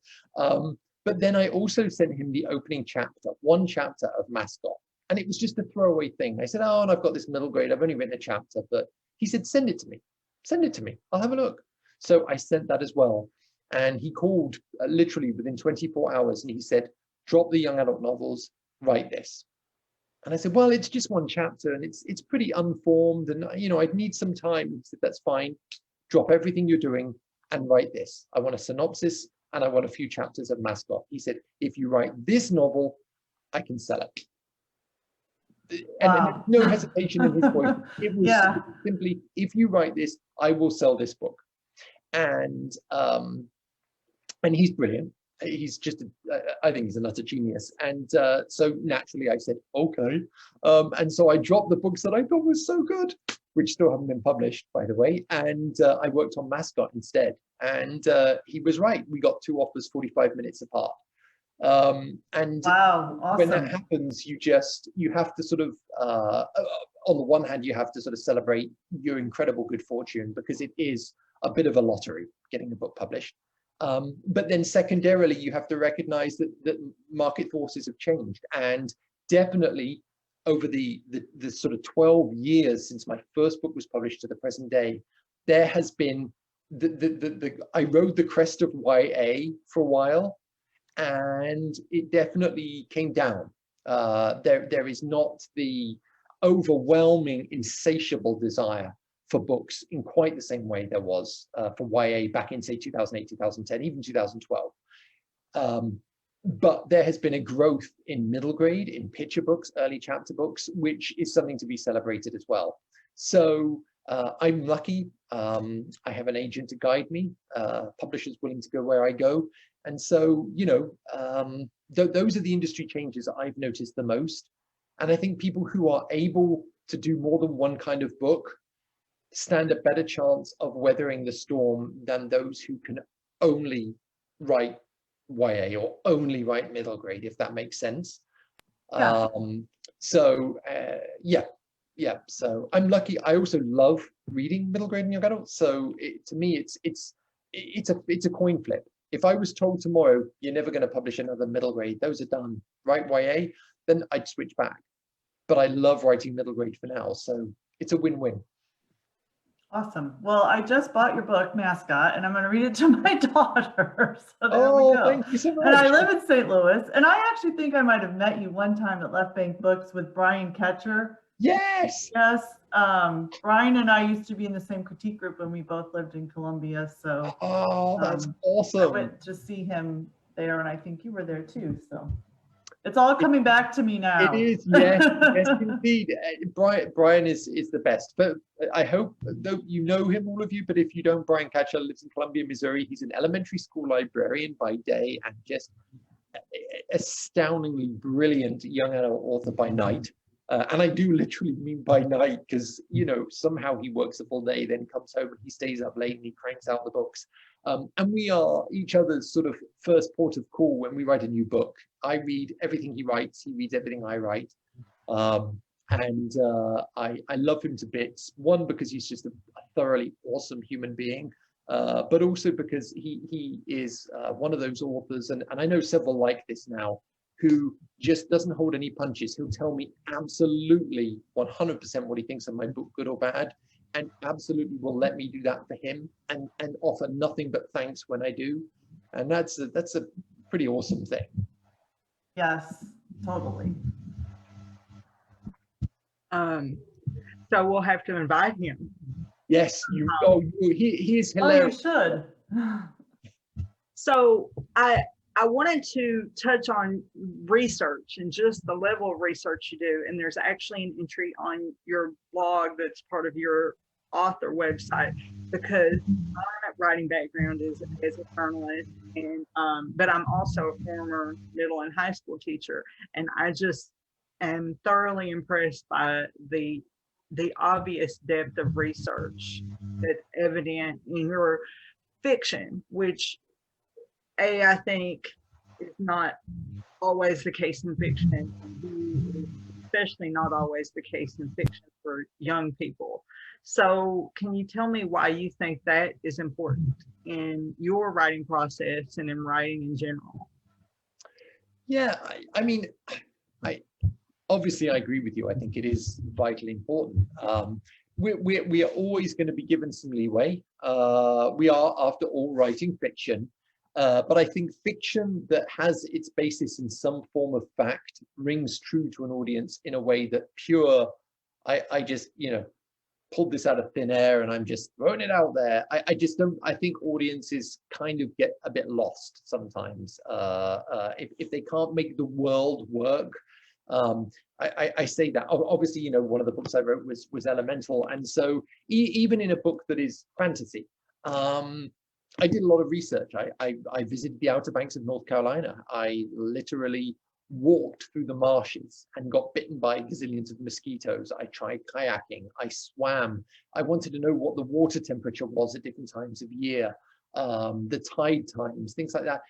But then I also sent him the opening chapter, 1 chapter of Mascot. And it was just a throwaway thing. I said, oh, and I've got this middle grade. I've only written a chapter. But he said, send it to me. Send it to me. I'll have a look. So I sent that as well. And he called literally within 24 hours. And he said, drop the young adult novels, write this. And I said, well, it's just 1 chapter and it's pretty unformed and, you know, I'd need some time. He said, that's fine. Drop everything you're doing and write this. I want a synopsis and I want a few chapters of Mascot. He said, if you write this novel, I can sell it. And no hesitation in his voice. It was simply, if you write this, I will sell this book. And he's brilliant. He's just, I think he's an utter genius. And so naturally I said, okay. And so I dropped the books that I thought was so good, which still haven't been published, by the way. And I worked on Mascot instead. And he was right. We got 2 offers 45 minutes apart. And wow, awesome. When that happens, you have to sort of, on the one hand, you have to sort of celebrate your incredible good fortune because it is a bit of a lottery getting a book published. But then secondarily, you have to recognize that market forces have changed. And definitely over the sort of 12 years since my first book was published to the present day, there has been, I rode the crest of YA for a while, and it definitely came down. There is not the overwhelming, insatiable desire for books in quite the same way there was for YA back in, say, 2008, 2010, even 2012. But there has been a growth in middle grade, in picture books, early chapter books, which is something to be celebrated as well. So I'm lucky. I have an agent to guide me, publishers willing to go where I go. And so, you know, those are the industry changes that I've noticed the most. And I think people who are able to do more than one kind of book stand a better chance of weathering the storm than those who can only write YA or only write middle grade, if that makes sense. Yeah. Yeah. So I'm lucky. I also love reading middle grade and young adult. So to me, it's a coin flip. If I was told tomorrow you're never going to publish another middle grade, those are done, right? YA, then I'd switch back. But I love writing middle grade for now, so it's a win-win. Awesome. Well, I just bought your book, Mascot, and I'm going to read it to my daughter. So there we go. Thank you so much. And I live in St. Louis, and I actually think I might have met you one time at Left Bank Books with Brian Ketcher. Yes. Yes. Brian and I used to be in the same critique group when we both lived in Columbia. So that's I awesome. went to see him there, and I think you were there too. So it's all coming back to me now. It is, yes, yes, indeed. Brian is the best. But I hope, though you know him, all of you, but if you don't, Brian Ketcher lives in Columbia, Missouri. He's an elementary school librarian by day and just astoundingly brilliant young adult author by night. And I do literally mean by night because, you know, somehow he works a full day, then comes home and he stays up late and he cranks out the books. And we are each other's sort of first port of call when we write a new book. I read everything he writes, he reads everything I write. I love him to bits. One, because he's just a thoroughly awesome human being, but also because he is one of those authors, and I know several like this now, who just doesn't hold any punches. He'll tell me absolutely 100% what he thinks of my book, good or bad, and absolutely will let me do that for him, and offer nothing but thanks when I do. And that's a pretty awesome thing. Yes, totally. So we'll have to invite him. Yes, he is Oh, you hilarious. should. So I wanted to touch on research and just the level of research you do. And there's actually an entry on your blog that's part of your author website, because my writing background is as a journalist, and but I'm also a former middle and high school teacher, and I just am thoroughly impressed by the obvious depth of research that's evident in your fiction, which I think is not always the case in fiction, especially not always the case in fiction for young people. So can you tell me why you think that is important in your writing process and in writing in general? Yeah, I mean, obviously I agree with you. I think it is vitally important. We are always going to be given some leeway. We are, after all, writing fiction. But I think fiction that has its basis in some form of fact rings true to an audience in a way that pure, I just, pulled this out of thin air and I'm just throwing it out there. I just don't, I think audiences kind of get a bit lost sometimes if they can't make the world work. I say that obviously, one of the books I wrote was Elemental, and so even in a book that is fantasy, I did a lot of research. I visited the Outer Banks of North Carolina. I literally walked through the marshes and got bitten by gazillions of mosquitoes. I tried kayaking. I swam. I wanted to know what the water temperature was at different times of year, the tide times, things like that.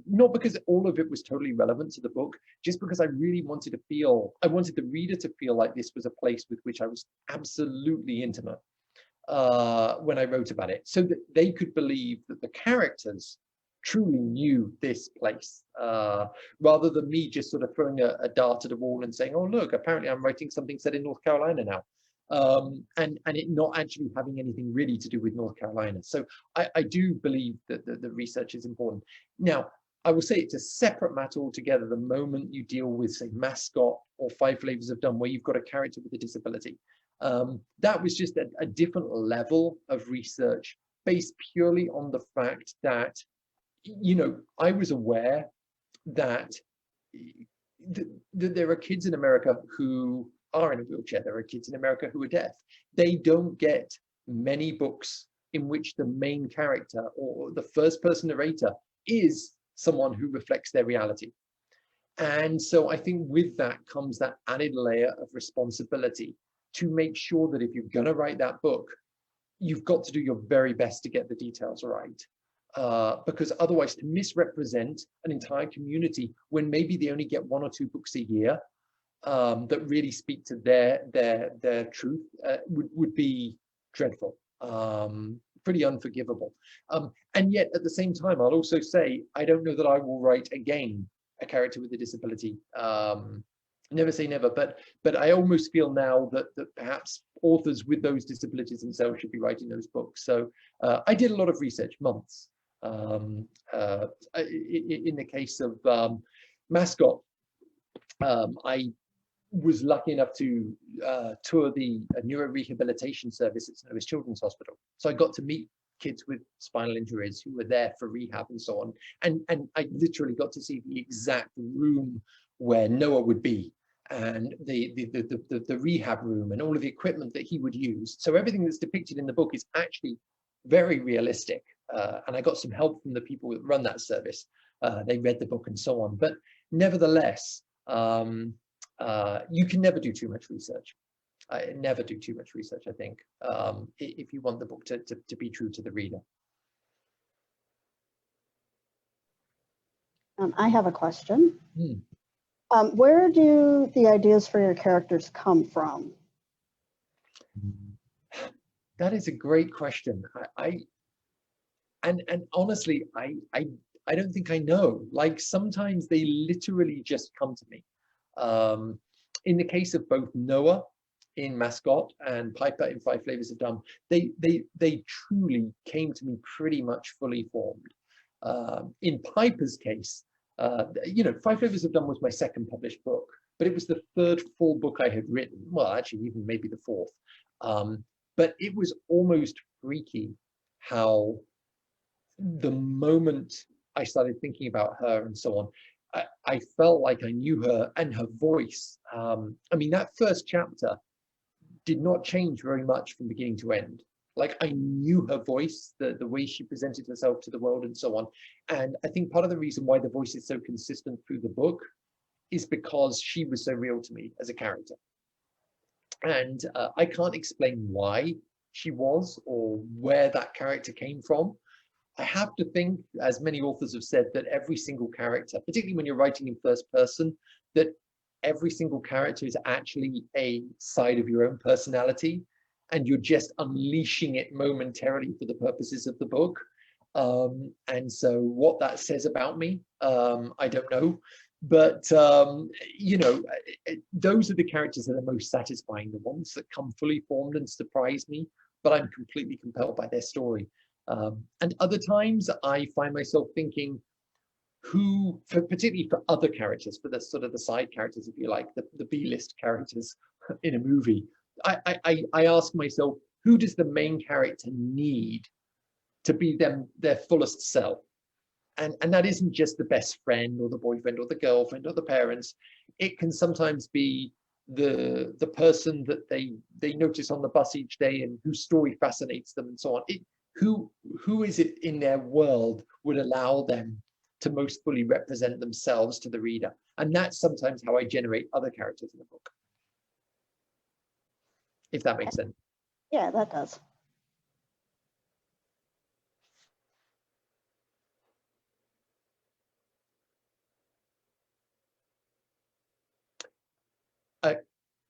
Not because all of it was totally relevant to the book, just because I really wanted the reader to feel like this was a place with which I was absolutely intimate when I wrote about it, so that they could believe that the characters truly knew this place, rather than me just sort of throwing a dart at a wall and saying, oh, look, apparently I'm writing something set in North Carolina now. And it not actually having anything really to do with North Carolina. So I do believe that the research is important. Now, I will say it's a separate matter altogether the moment you deal with, say, Mascot or 5 Flavors of Dumb, where you've got a character with a disability. That was just a different level of research based purely on the fact that, I was aware that there are kids in America who are in a wheelchair. There are kids in America who are deaf. They don't get many books in which the main character or the first person narrator is someone who reflects their reality. And so I think with that comes that added layer of responsibility to make sure that if you're going to write that book, you've got to do your very best to get the details right. Because otherwise, to misrepresent an entire community when maybe they only get 1 or 2 books a year that really speak to their truth would be dreadful, pretty unforgivable. And yet, at the same time, I'll also say I don't know that I will write again a character with a disability. Never say never, but I almost feel now that perhaps authors with those disabilities themselves should be writing those books. So I did a lot of research, months. In the case of Mascot, I was lucky enough to tour the neurorehabilitation service at St. Louis Children's Hospital. So I got to meet kids with spinal injuries who were there for rehab and so on. And I literally got to see the exact room where Noah would be, and the rehab room and all of the equipment that he would use. So everything that's depicted in the book is actually very realistic. And I got some help from the people that run that service. They read the book and so on. But nevertheless, you can never do too much research. Never do too much research, I think, if you want the book to be true to the reader. I have a question. Where do the ideas for your characters come from? That is a great question. And honestly, I don't think I know. Like sometimes they literally just come to me. In the case of both Noah in Mascot and Piper in Five Flavors of Dumb, they truly came to me pretty much fully formed. In Piper's case, you know, Five Flavors of Dumb was my second published book, but it was the third full book I had written. Well, actually, even maybe the fourth. But it was almost freaky how the moment I started thinking about her and so on, I felt like I knew her and her voice. I mean, that first chapter did not change very much from beginning to end. Like I knew her voice, the way she presented herself to the world and so on. And I think part of the reason why the voice is so consistent through the book is because she was so real to me as a character. And I can't explain why she was or where that character came from. I have to think, as many authors have said, that every single character, particularly when you're writing in first person, that every single character is actually a side of your own personality, and you're just unleashing it momentarily for the purposes of the book. And so what that says about me, I don't know. But, you know, those are the characters that are most satisfying, the ones that come fully formed and surprise me, but I'm completely compelled by their story. And other times I find myself thinking, particularly for other characters, for the sort of the side characters, if you like, the B-list characters in a movie, I ask myself, who does the main character need to be their fullest self? And that isn't just the best friend or the boyfriend or the girlfriend or the parents. It can sometimes be the person that they notice on the bus each day and whose story fascinates them and so on. Who is it in their world would allow them to most fully represent themselves to the reader? And that's sometimes how I generate other characters in the book. If that makes sense. Yeah, that does.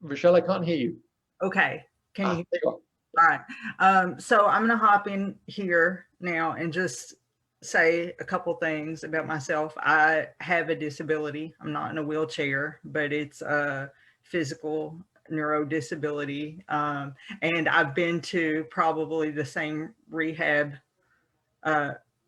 Rochelle, I can't hear you. Okay. Can you? There you are. All right. So I'm going to hop in here now and just say a couple things about myself. I have a disability. I'm not in a wheelchair, but it's a physical neuro disability. And I've been to probably the same rehab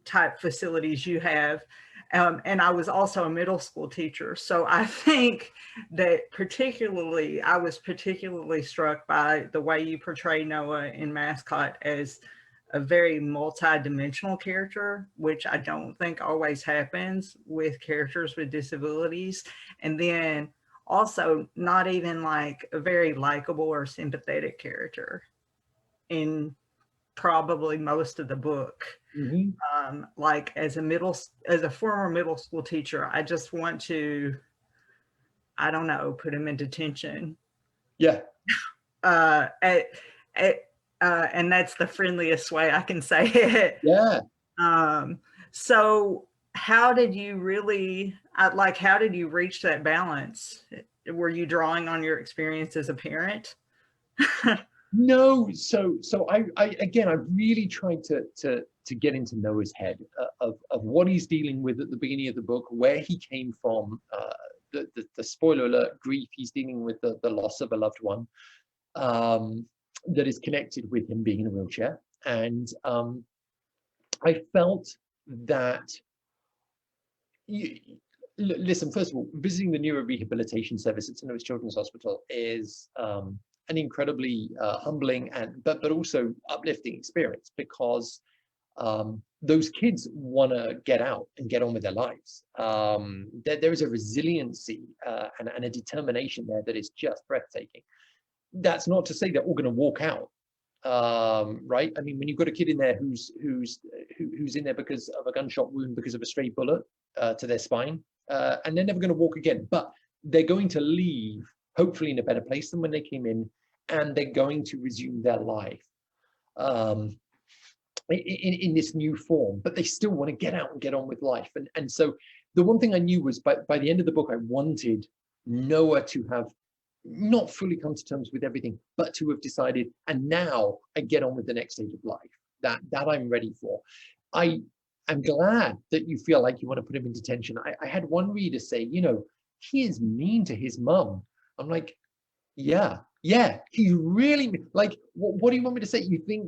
type facilities you have. And I was also a middle school teacher. So I think that I was particularly struck by the way you portray Noah in Mascot as a very multi-dimensional character, which I don't think always happens with characters with disabilities. And then also not even like a very likable or sympathetic character in probably most of the book. Mm-hmm. Like as a former middle school teacher, I just want to, I don't know, put him in detention. Yeah. And that's the friendliest way I can say it. Yeah. So how did you really, how did you reach that balance? Were you drawing on your experience as a parent? No, so I again, I really tried to get into Noah's head of what he's dealing with at the beginning of the book, where he came from, the spoiler alert, grief he's dealing with, the loss of a loved one, that is connected with him being in a wheelchair. And I felt that, listen, first of all, visiting the neuro rehabilitation service at St. Louis Children's Hospital is an incredibly humbling but also uplifting experience, because those kids want to get out and get on with their lives. There is a resiliency and a determination there that is just breathtaking. That's not to say they're all going to walk out, right? I mean, when you've got a kid in there who's in there because of a gunshot wound, because of a stray bullet to their spine, and they're never going to walk again, but they're going to leave hopefully in a better place than when they came in, and they're going to resume their life in this new form, but they still want to get out and get on with life. And so the one thing I knew was by the end of the book, I wanted Noah to have not fully come to terms with everything, but to have decided, and now I get on with the next stage of life that I'm ready for. I'm glad that you feel like you want to put him in detention. I had one reader say, he is mean to his mum. I'm like, yeah, he's really like, what do you want me to say? You think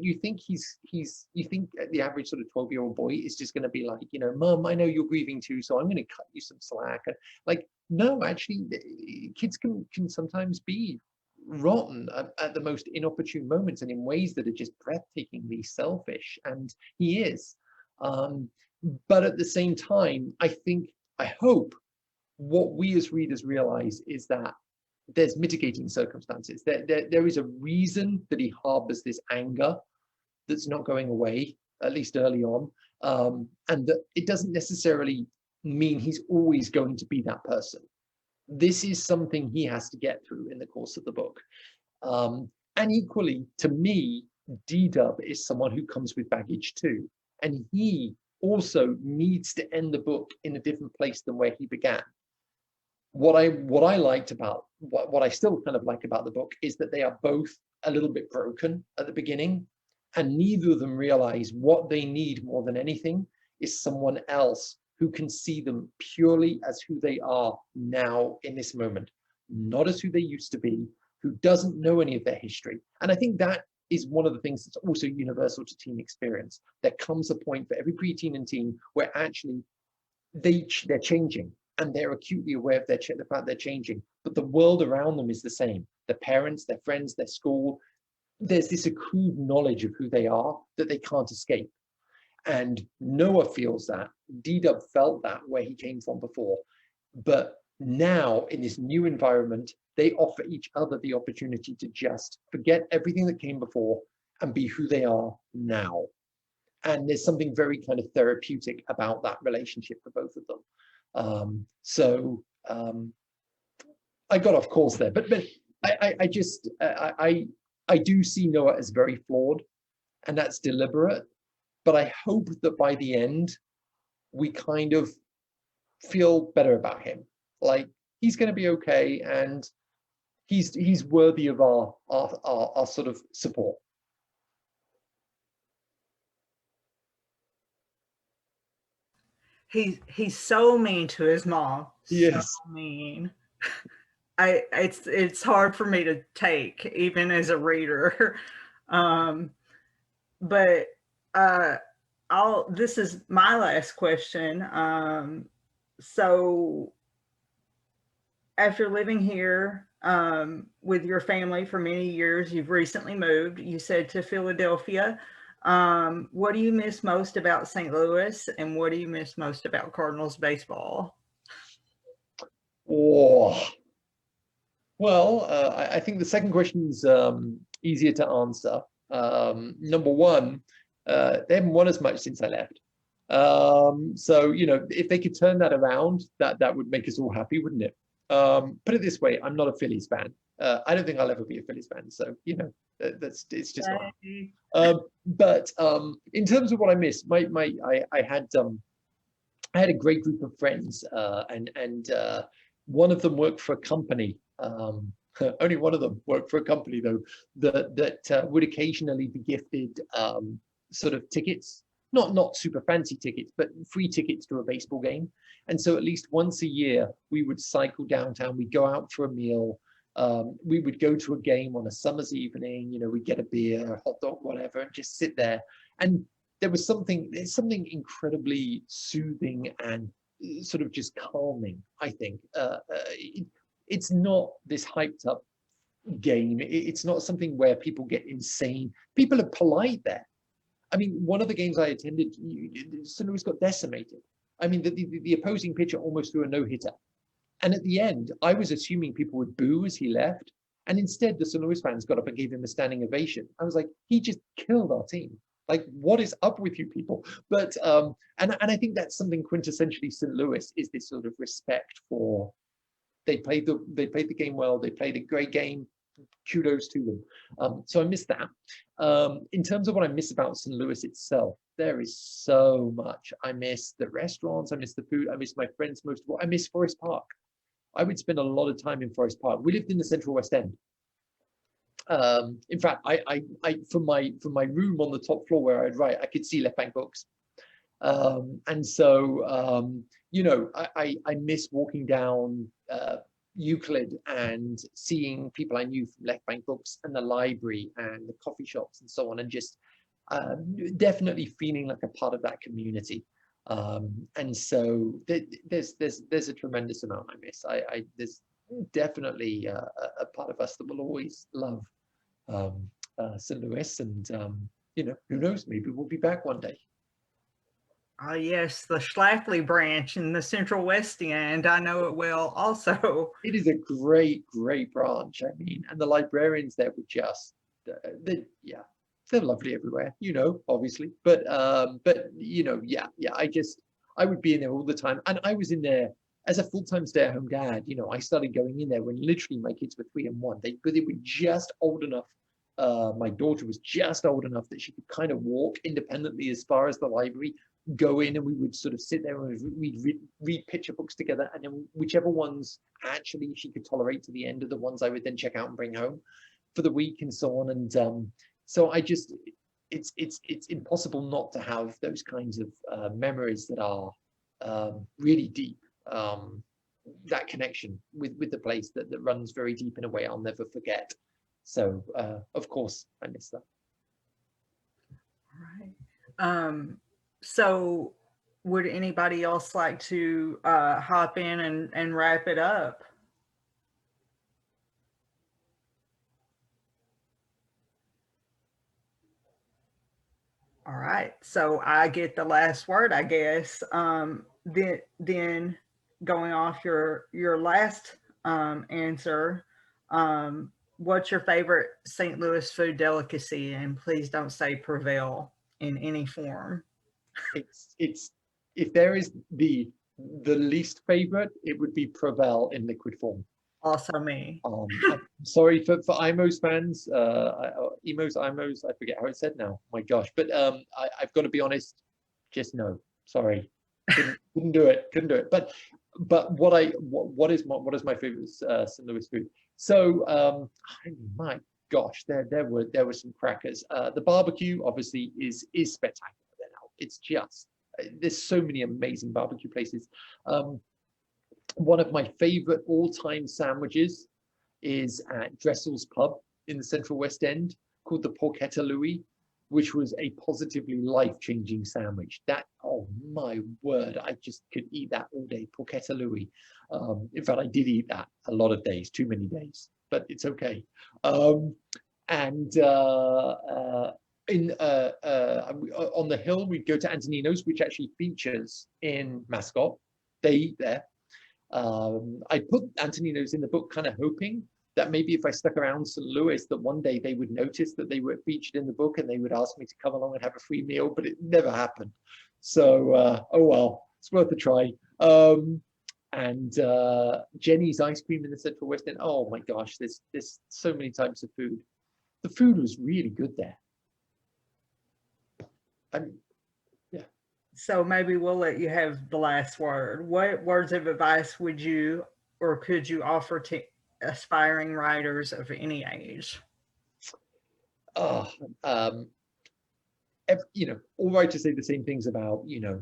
the average sort of 12-year-old boy is just going to be like, Mum, I know you're grieving too, so I'm going to cut you some slack. Like, no, actually, kids can sometimes be rotten at the most inopportune moments and in ways that are just breathtakingly selfish, and he is. But at the same time, I hope what we as readers realize is that there's mitigating circumstances. There is a reason that he harbors this anger that's not going away, at least early on, and that it doesn't necessarily mean he's always going to be that person. This is something he has to get through in the course of the book. And equally, to me, D-Dub is someone who comes with baggage too. And he also needs to end the book in a different place than where he began. What I liked about, what I still kind of like about the book is that they are both a little bit broken at the beginning, and neither of them realize what they need more than anything is someone else who can see them purely as who they are now in this moment, not as who they used to be, who doesn't know any of their history. And I think that is one of the things that's also universal to teen experience. There comes a point for every preteen and teen where actually they're changing, and they're acutely aware of the fact they're changing, but the world around them is the same. Their parents, their friends, their school, there's this accrued knowledge of who they are that they can't escape. And Noah feels that. D-Dub felt that where he came from before. But now in this new environment, they offer each other the opportunity to just forget everything that came before and be who they are now. And there's something very kind of therapeutic about that relationship for both of them. I got off course there, but I do see Noah as very flawed, and that's deliberate. But I hope that by the end, we kind of feel better about him. Like, he's going to be okay, and he's worthy of our sort of support. He's so mean to his mom. Yes. So mean. It's hard for me to take, even as a reader. But this is my last question. So after living here with your family for many years, you've recently moved, you said, to Philadelphia. What do you miss most about St. Louis, and what do you miss most about Cardinals baseball? Oh, well, I think the second question is easier to answer. Number one, they haven't won as much since I left. So, if they could turn that around, that would make us all happy, wouldn't it? Put it this way, I'm not a Phillies fan. I don't think I'll ever be a Phillies fan. So, it's just not. But in terms of what I miss, I had a great group of friends, and one of them worked for a company. Only one of them worked for a company, though, that would occasionally be gifted sort of tickets, not super fancy tickets, but free tickets to a baseball game. And so at least once a year, we would cycle downtown. We'd go out for a meal. We would go to a game on a summer's evening. We'd get a beer, a hot dog, whatever, and just sit there. And there's something incredibly soothing and sort of just calming, I think. It's not this hyped up game. It's not something where people get insane. People are polite there. I mean, one of the games I attended, St. Louis got decimated. I mean, the opposing pitcher almost threw a no-hitter. And at the end, I was assuming people would boo as he left. And instead, the St. Louis fans got up and gave him a standing ovation. I was like, he just killed our team. Like, what is up with you people? But, and I think that's something quintessentially St. Louis, is this sort of respect for, they played the game well, they played a great game, kudos to them. So I miss that. In terms of what I miss about St. Louis itself, there is so much. I miss the restaurants, I miss the food, I miss my friends most of all. I miss Forest Park. I would spend a lot of time in Forest Park. We lived in the Central West End. In fact, I from my room on the top floor where I'd write, I could see Left Bank Books. And so, you know, I miss walking down Euclid and seeing people I knew from Left Bank Books and the library and the coffee shops and so on, and just definitely feeling like a part of that community. And so there's a tremendous amount I miss. There's definitely a part of us that will always love St. Louis, and you know, who knows, maybe we'll be back one day. Yes, the Schlafly branch in the Central West End. I know it well also. It is a great branch. I mean, and the librarians there were just, they're lovely everywhere, you know, obviously. But you know, I would be in there all the time. And I was in there as a full-time stay-at-home dad. You know, I started going in there when literally my kids were 3 and 1. They were just old enough. My daughter was just old enough that she could kind of walk independently as far as the library, go in, and we would sort of sit there and we'd read picture books together, and then whichever ones actually she could tolerate to the end of the ones I would then check out and bring home for the week and so on. And so I just, it's impossible not to have those kinds of memories that are really deep. That connection with the place that runs very deep in a way I'll never forget. So of course I miss that. All right. So would anybody else like to hop in and wrap it up? All right, so I get the last word, I guess. Then going off your last answer, what's your favorite St. Louis food delicacy? And please don't say Prevail in any form. It's if there is the least favorite, it would be Prevail in liquid form. Also me. I'm sorry for IMOs fans, IMOs, I forget how it's said now. My gosh, but I've got to be honest, just no, sorry, couldn't do it. But what is my favorite St. Louis food? So my gosh, there were some crackers. The barbecue obviously is spectacular there now. It's just, there's so many amazing barbecue places. One of my favorite all-time sandwiches is at Dressel's Pub in the Central West End, called the Porchetta Louis, which was a positively life-changing sandwich. That, oh my word, I just could eat that all day. Porchetta Louis. In fact, I did eat that a lot of days, too many days, but it's okay. On the hill, we'd go to Antonino's, which actually features in Mascot. They eat there. I put Antonino's in the book kind of hoping that maybe if I stuck around St. Louis, that one day they would notice that they were featured in the book and they would ask me to come along and have a free meal, but it never happened. So, oh well, it's worth a try. And Jenny's ice cream in the Central West End. Oh my gosh, there's so many types of food. The food was really good there. So maybe we'll let you have the last word. What words of advice would you or could you offer to aspiring writers of any age? You know, all writers say the same things about, you know,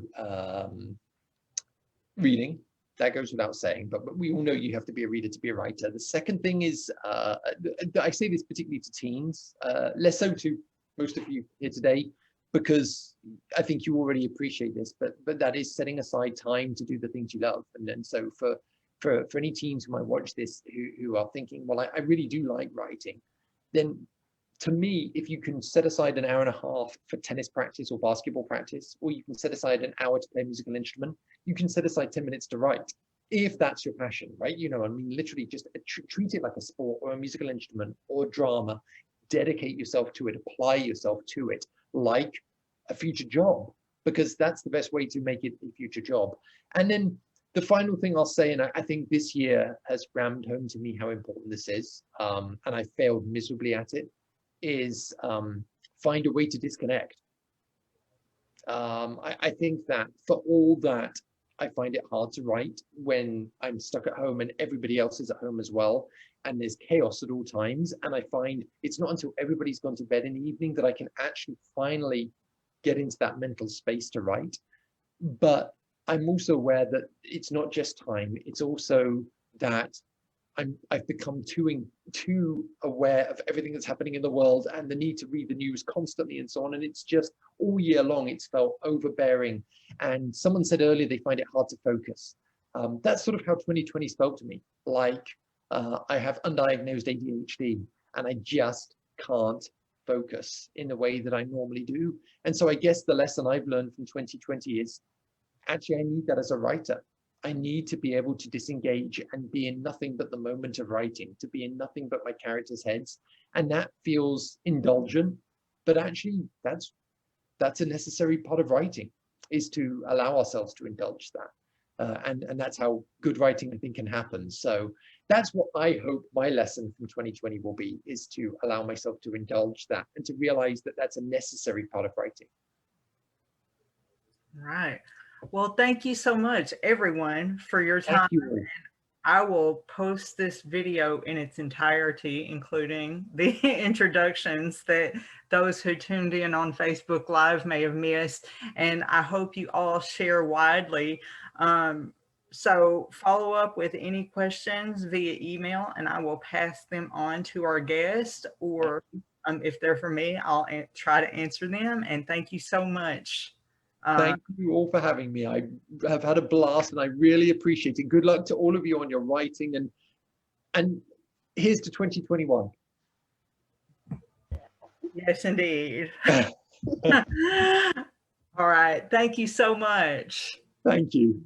reading. That goes without saying, but we all know you have to be a reader to be a writer. The second thing is, I say this particularly to teens, less so to most of you here today, because I think you already appreciate this, but that is setting aside time to do the things you love. And then so for any teens who might watch this who are thinking, well, I really do like writing, then to me, if you can set aside an hour and a half for tennis practice or basketball practice, or you can set aside an hour to play a musical instrument, you can set aside 10 minutes to write, if that's your passion, right? You know, I mean, literally just treat it like a sport or a musical instrument or drama, dedicate yourself to it, apply yourself to it like a future job, because that's the best way to make it a future job. And then the final thing I'll say, and I think this year has rammed home to me how important this is, and I failed miserably at it, is find a way to disconnect. I think that for all that I find it hard to write when I'm stuck at home and everybody else is at home as well. And there's chaos at all times. And I find it's not until everybody's gone to bed in the evening that I can actually finally get into that mental space to write. But I'm also aware that it's not just time, it's also that I've become too aware of everything that's happening in the world and the need to read the news constantly and so on. And it's just all year long, it's felt overbearing. And someone said earlier they find it hard to focus. That's sort of how 2020 felt to me. Like I have undiagnosed ADHD and I just can't focus in the way that I normally do. And so I guess the lesson I've learned from 2020 is actually I need that as a writer. I need to be able to disengage and be in nothing but the moment of writing, to be in nothing but my characters' heads. And that feels indulgent, but actually that's a necessary part of writing, is to allow ourselves to indulge that. And that's how good writing, I think, can happen. So that's what I hope my lesson from 2020 will be, is to allow myself to indulge that and to realize that that's a necessary part of writing. Right. Well, thank you so much, everyone, for your time. Thank you. I will post this video in its entirety, including the introductions that those who tuned in on Facebook Live may have missed. And I hope you all share widely. So follow up with any questions via email, and I will pass them on to our guest, or if they're for me, I'll try to answer them. And thank you so much. Thank you all for having me. I have had a blast and I really appreciate it. Good luck to all of you on your writing, and here's to 2021. Yes, indeed. All right. Thank you so much. Thank you.